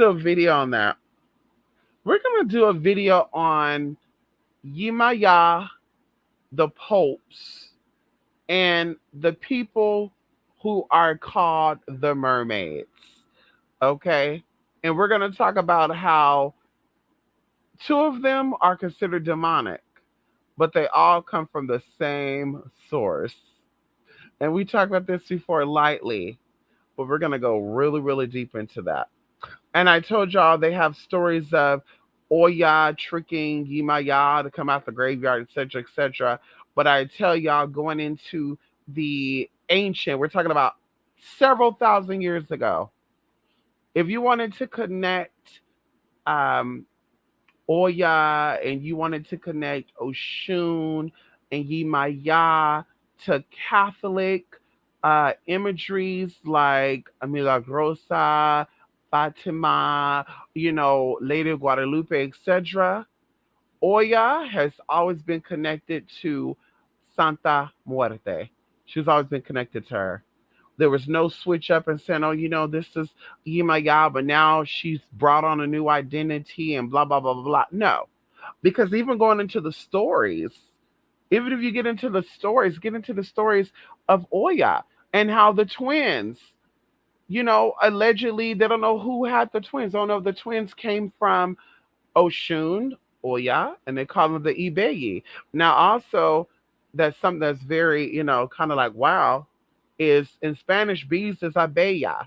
a video on that. We're gonna do a video on Yimaya, the popes, and the people who are called the mermaids. Okay? And we're gonna talk about how two of them are considered demonic, but they all come from the same source. And we talked about this before lightly, but we're gonna go really, really deep into that. And I told y'all they have stories of Oya tricking Yimaya to come out the graveyard, etc., etc. But I tell y'all, going into the ancient, we're talking about several thousand years ago. If you wanted to connect um, Oya and you wanted to connect Oshun and Yimaya to Catholic imageries like Milagrosa, Fatima, Lady Guadalupe, etc. Oya has always been connected to Santa Muerte. She's always been connected to her. There was no switch up and saying, oh, this is Yimaya, but now she's brought on a new identity and blah, blah, blah, blah, blah. No. Because even going into the stories, even if you get into the stories of Oya and how the twins, allegedly, they don't know who had the twins. They don't know if the twins came from Oshun, Oya, and they call them the Ibeyi. Now, also, that's something that's very, kind of like, wow, is in Spanish, bees is Abeya.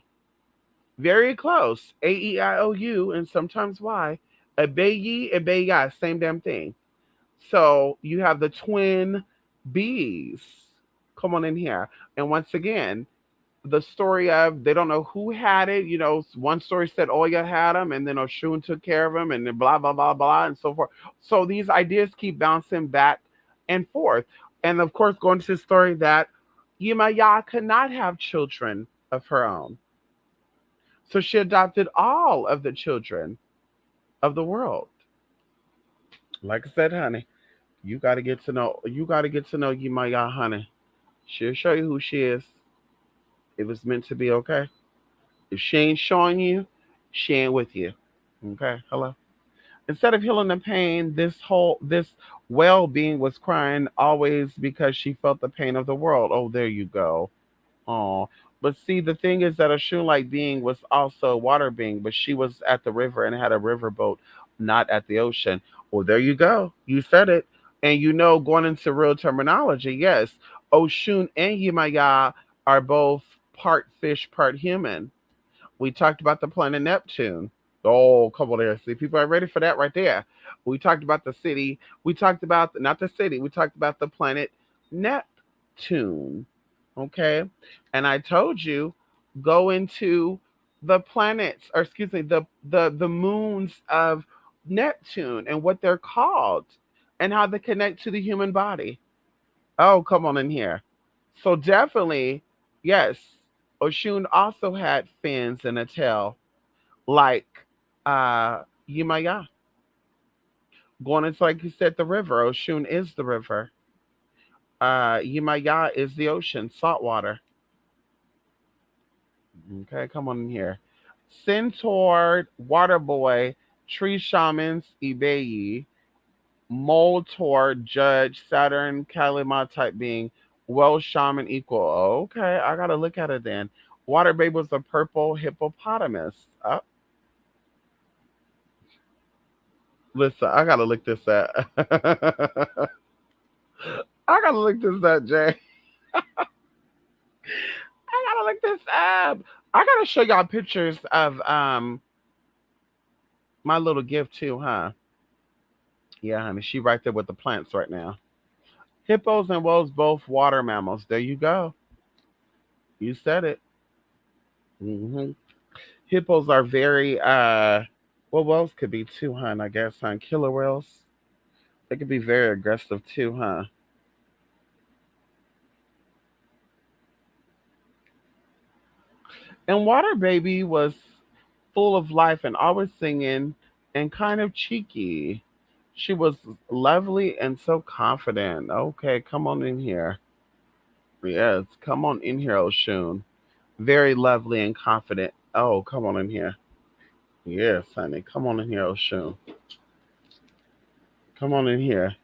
Very close. Aiou, and sometimes Y. Abeyi, Abeya, same damn thing. So you have the twin bees. Come on in here. And once again, the story of they don't know who had it. One story said Oya had them, and then Oshun took care of them, and then blah blah blah blah, and so forth. So these ideas keep bouncing back and forth. And of course, going to the story that Yemaya could not have children of her own, so she adopted all of the children of the world. Like I said, honey, you got to get to know. You got to get to know Yemaya, honey. She'll show you who she is. If it's meant to be, okay. If she ain't showing you, she ain't with you. Okay, hello. Instead of healing the pain, this well-being was crying always because she felt the pain of the world. Oh, there you go. Oh, but see, the thing is that a Shun-like being was also a water being, but she was at the river and had a riverboat, not at the ocean. Well, there you go. You said it. And going into real terminology, yes, Oshun and Yimaya are both part fish, part human. We talked about the planet Neptune. Oh, come on there. See, people are ready for that right there. We talked about the city. We talked about, not the city, we talked about the planet Neptune. Okay. And I told you, go into the planets, or excuse me, the moons of Neptune and what they're called and how they connect to the human body. Oh, come on in here. So definitely, yes, Oshun also had fins and a tail, like uh Yimaya. Going into, like you said, the river. Oshun is the river. Yimaya is the ocean, salt water. Okay, come on in here. Centaur, water boy, tree shamans, Ibeyi, mole tor, judge, Saturn, Kalima type being, well shaman equal. Okay, I gotta look at it then. Water babe was a purple hippopotamus. Listen, I gotta look this up. I gotta look this up, Jay. I gotta look this up. I gotta show y'all pictures of my little gift too, huh? Yeah, honey, she right there with the plants right now. Hippos and whales both water mammals. There you go. You said it. hmm Hippos are very well, whales could be too, huh? I guess, huh? Killer whales. They could be very aggressive too, huh? And Water Baby was full of life and always singing and kind of cheeky. She was lovely and so confident. Okay, come on in here. Yes, come on in here, Oshun. Very lovely and confident. Oh, come on in here. Yes, honey. Come on in here, Oshun. Come on in here.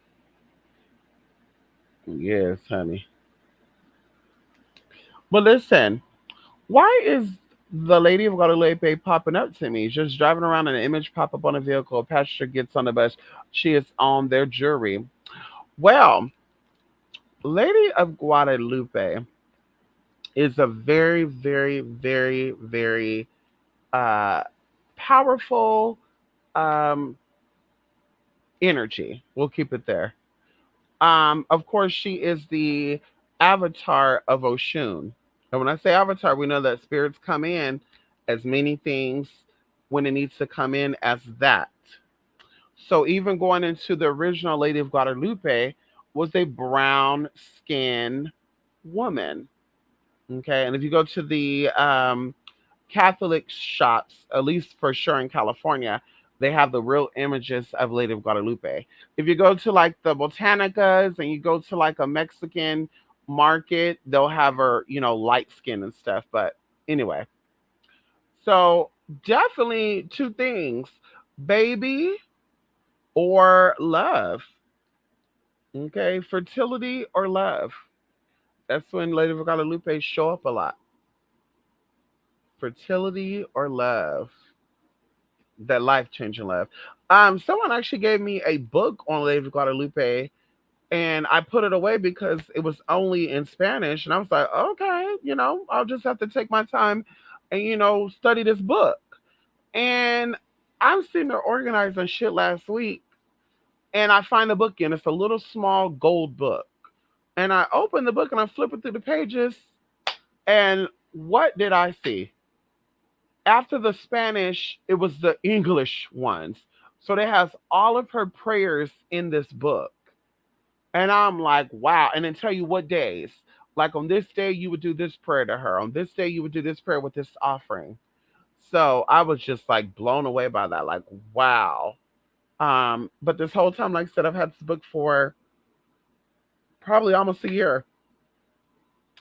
Yes, honey. But listen, why is the Lady of Guadalupe popping up to me? Just driving around and an image pop up on a vehicle. A passenger gets on the bus. She is on their jury. Well, Lady of Guadalupe is a very, very, very, very uh, powerful um, energy. We'll keep it there. Of course, she is the avatar of Oshun. And when I say avatar, we know that spirits come in as many things when it needs to come in as that. So even going into the original Lady of Guadalupe was a brown skinned woman. Okay. And if you go to the Catholic shops, at least for sure in California, they have the real images of Lady of Guadalupe. If you go to like the Botanicas and you go to like a Mexican market, they'll have her, light skin and stuff. But anyway, so definitely two things, baby or love. Okay, fertility or love. That's when Lady of Guadalupe show up a lot. Fertility or love. That life changing love. Someone actually gave me a book on Lady of Guadalupe, and I put it away because it was only in Spanish, and I was like, okay, I'll just have to take my time and study this book. And I'm sitting there organizing shit last week, and I find the book, and it's a little small gold book. And I opened the book and I'm flipping through the pages. And what did I see? After the Spanish, it was the English ones. So they has all of her prayers in this book. And I'm like, wow. And then tell you what days. Like on this day, you would do this prayer to her. On this day, you would do this prayer with this offering. So I was just like blown away by that. Like, wow. But this whole time, like I said, I've had this book for probably almost a year.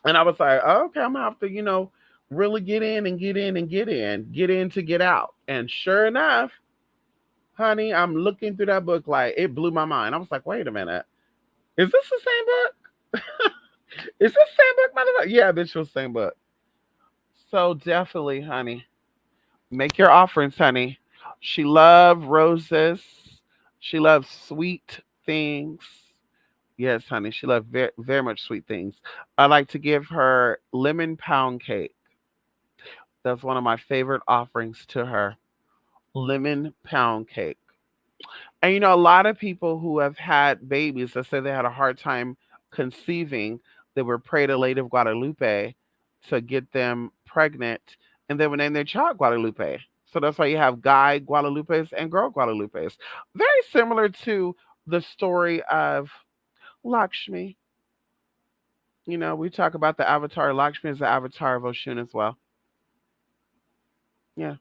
And I was like, oh, okay, I'm gonna have to, really get in and get in and get in to get out. And sure enough, honey, I'm looking through that book like it blew my mind. I was like, wait a minute, is this the same book? Is this the same book, motherfucker? Yeah, bitch, was the same book. So definitely, honey, make your offerings, honey. She loved roses. She loves sweet things. Yes, honey, she loved very, very much sweet things. I like to give her lemon pound cake. That's one of my favorite offerings to her. Lemon pound cake. And a lot of people who have had babies that say they had a hard time conceiving, they were pray to Lady of Guadalupe to get them pregnant, and they would name their child Guadalupe. So that's why you have guy Guadalupes and girl Guadalupes. Very similar to the story of Lakshmi. We talk about the avatar. Lakshmi is the avatar of Oshun as well. Yeah.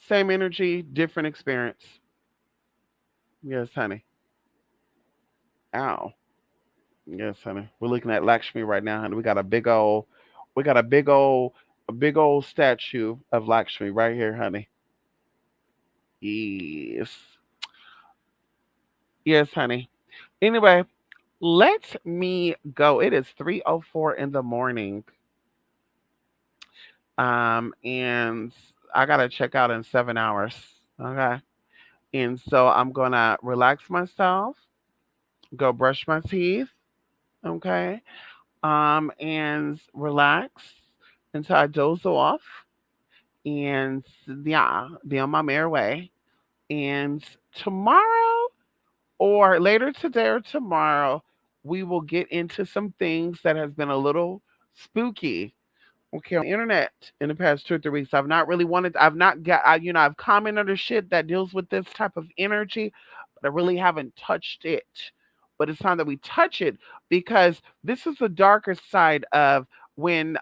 Same energy, different experience. Yes, honey. Ow. Yes, honey. We're looking at Lakshmi right now, honey. We got a big old statue of Lakshmi right here, honey. Yes. Yes, honey. Anyway, let me go. It is 3:04 in the morning. And I gotta check out in 7 hours. Okay. And so I'm gonna relax myself, go brush my teeth, okay? And relax until I doze off and yeah, be on my merry way. And tomorrow or later today or tomorrow, we will get into some things that has been a little spooky. Okay, on the internet in the past 2 or 3 weeks. I've not got, I've commented under shit that deals with this type of energy, but I really haven't touched it. But it's time that we touch it because this is the darker side of when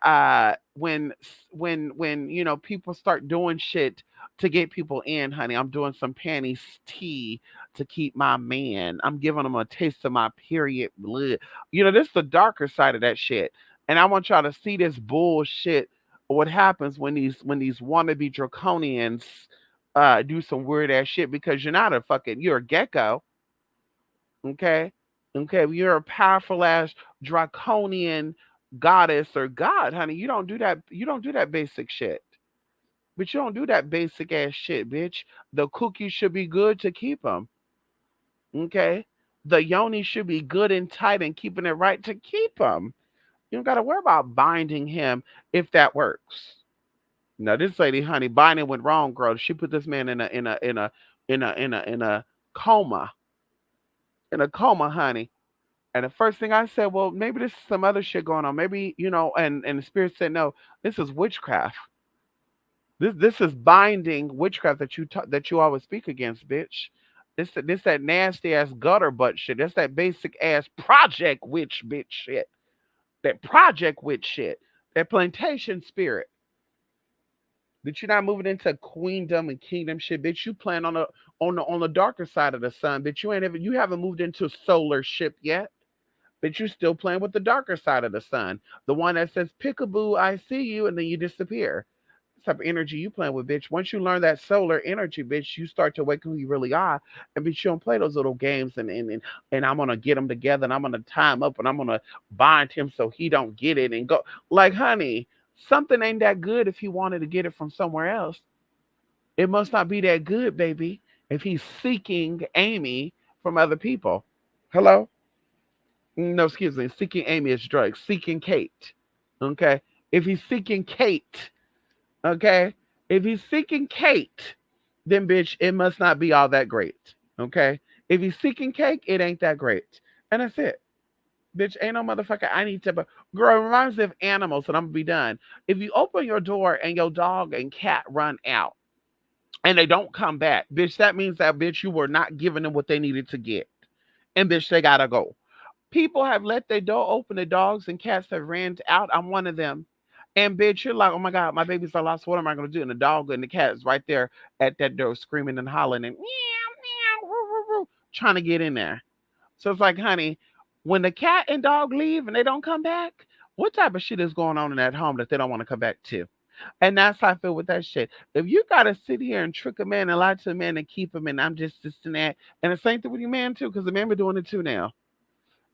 people start doing shit to get people in, honey. I'm doing some panties tea to keep my man. I'm giving him a taste of my period blood. This is the darker side of that shit. And I want y'all to see this bullshit. What happens when these wannabe draconians do some weird ass shit because you're a gecko, okay? Okay, you're a powerful ass draconian goddess or god, honey. You don't do that basic shit. But you don't do that basic ass shit, bitch. The cookies should be good to keep them, okay? The yoni should be good and tight and keeping it right to keep them. You don't got to worry about binding him if that works. Now this lady, honey, binding went wrong, girl. She put this man in a coma, honey. And the first thing I said, well, maybe this is some other shit going on. Maybe and the spirit said, no, this is witchcraft. This is binding witchcraft that you always speak against, bitch. This that nasty ass gutter butt shit. That's that basic ass project witch bitch shit. That project witch shit. That plantation spirit. That you're not moving into queendom and kingdom shit, bitch. You playing on the darker side of the sun, bitch. You haven't moved into solar ship yet. But you still playing with the darker side of the sun. The one that says peekaboo, I see you, and then you disappear. This type of energy you playing with, bitch. Once you learn that solar energy, bitch, you start to wake who you really are. And bitch, you don't play those little games and I'm gonna get them together and I'm gonna tie him up and I'm gonna bind him so he don't get it and go like honey, something ain't that good if he wanted to get it from somewhere else. It must not be that good, baby, if he's seeking Amy from other people. Hello? No, excuse me. Seeking Amy is drugs. Seeking Kate. Okay? If he's seeking Kate, okay? If he's seeking Kate, then bitch, it must not be all that great. Okay? If he's seeking cake, it ain't that great. And that's it. Bitch, ain't no motherfucker. I need to. Girl, it reminds me of animals, and I'm gonna be done. If you open your door and your dog and cat run out and they don't come back, bitch, that means that bitch you were not giving them what they needed to get, and bitch they gotta go. People have let their door open. The dogs and cats have ran out. I'm one of them. And bitch, you're like, oh my God, my baby's are lost. What am I gonna do? And the dog and the cat is right there at that door screaming and hollering and meow, meow, woo, woo, woo, trying to get in there. So it's like, honey, when the cat and dog leave and they don't come back, what type of shit is going on in that home that they don't want to come back to? And that's how I feel with that shit. If you gotta sit here and trick a man and lie to a man and keep him and I'm just this and that, and the same thing with your man too, because the men be doing it too now.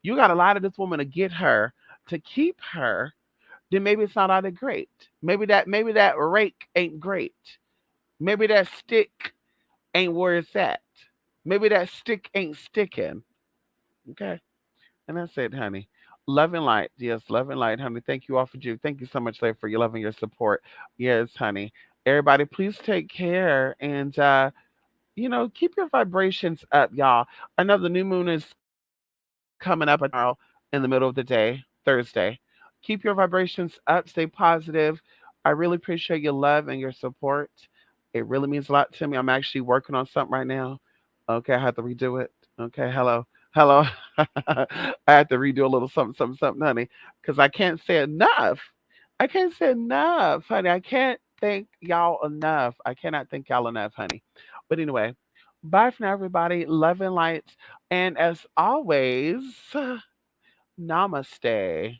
You got to lie to this woman to get her, to keep her, then maybe it's not all that great. Maybe that rake ain't great. Maybe that stick ain't where it's at. Maybe that stick ain't sticking. Okay. And that's it, honey. Love and light. Yes, love and light, honey. Thank you all for you. Thank you so much, Leigh, for your love and your support. Yes, honey. Everybody, please take care and keep your vibrations up, y'all. I know the new moon is coming up tomorrow in the middle of the day, Thursday. Keep your vibrations up, stay positive. I really appreciate your love and your support. It really means a lot to me. I'm actually working on something right now. Okay, I have to redo it. Okay, hello. Hello. I have to redo a little something, something, something, honey, because I can't say enough. I can't say enough, honey. I can't thank y'all enough. I cannot thank y'all enough, honey. But anyway, bye for now, everybody. Love and light. And as always, namaste.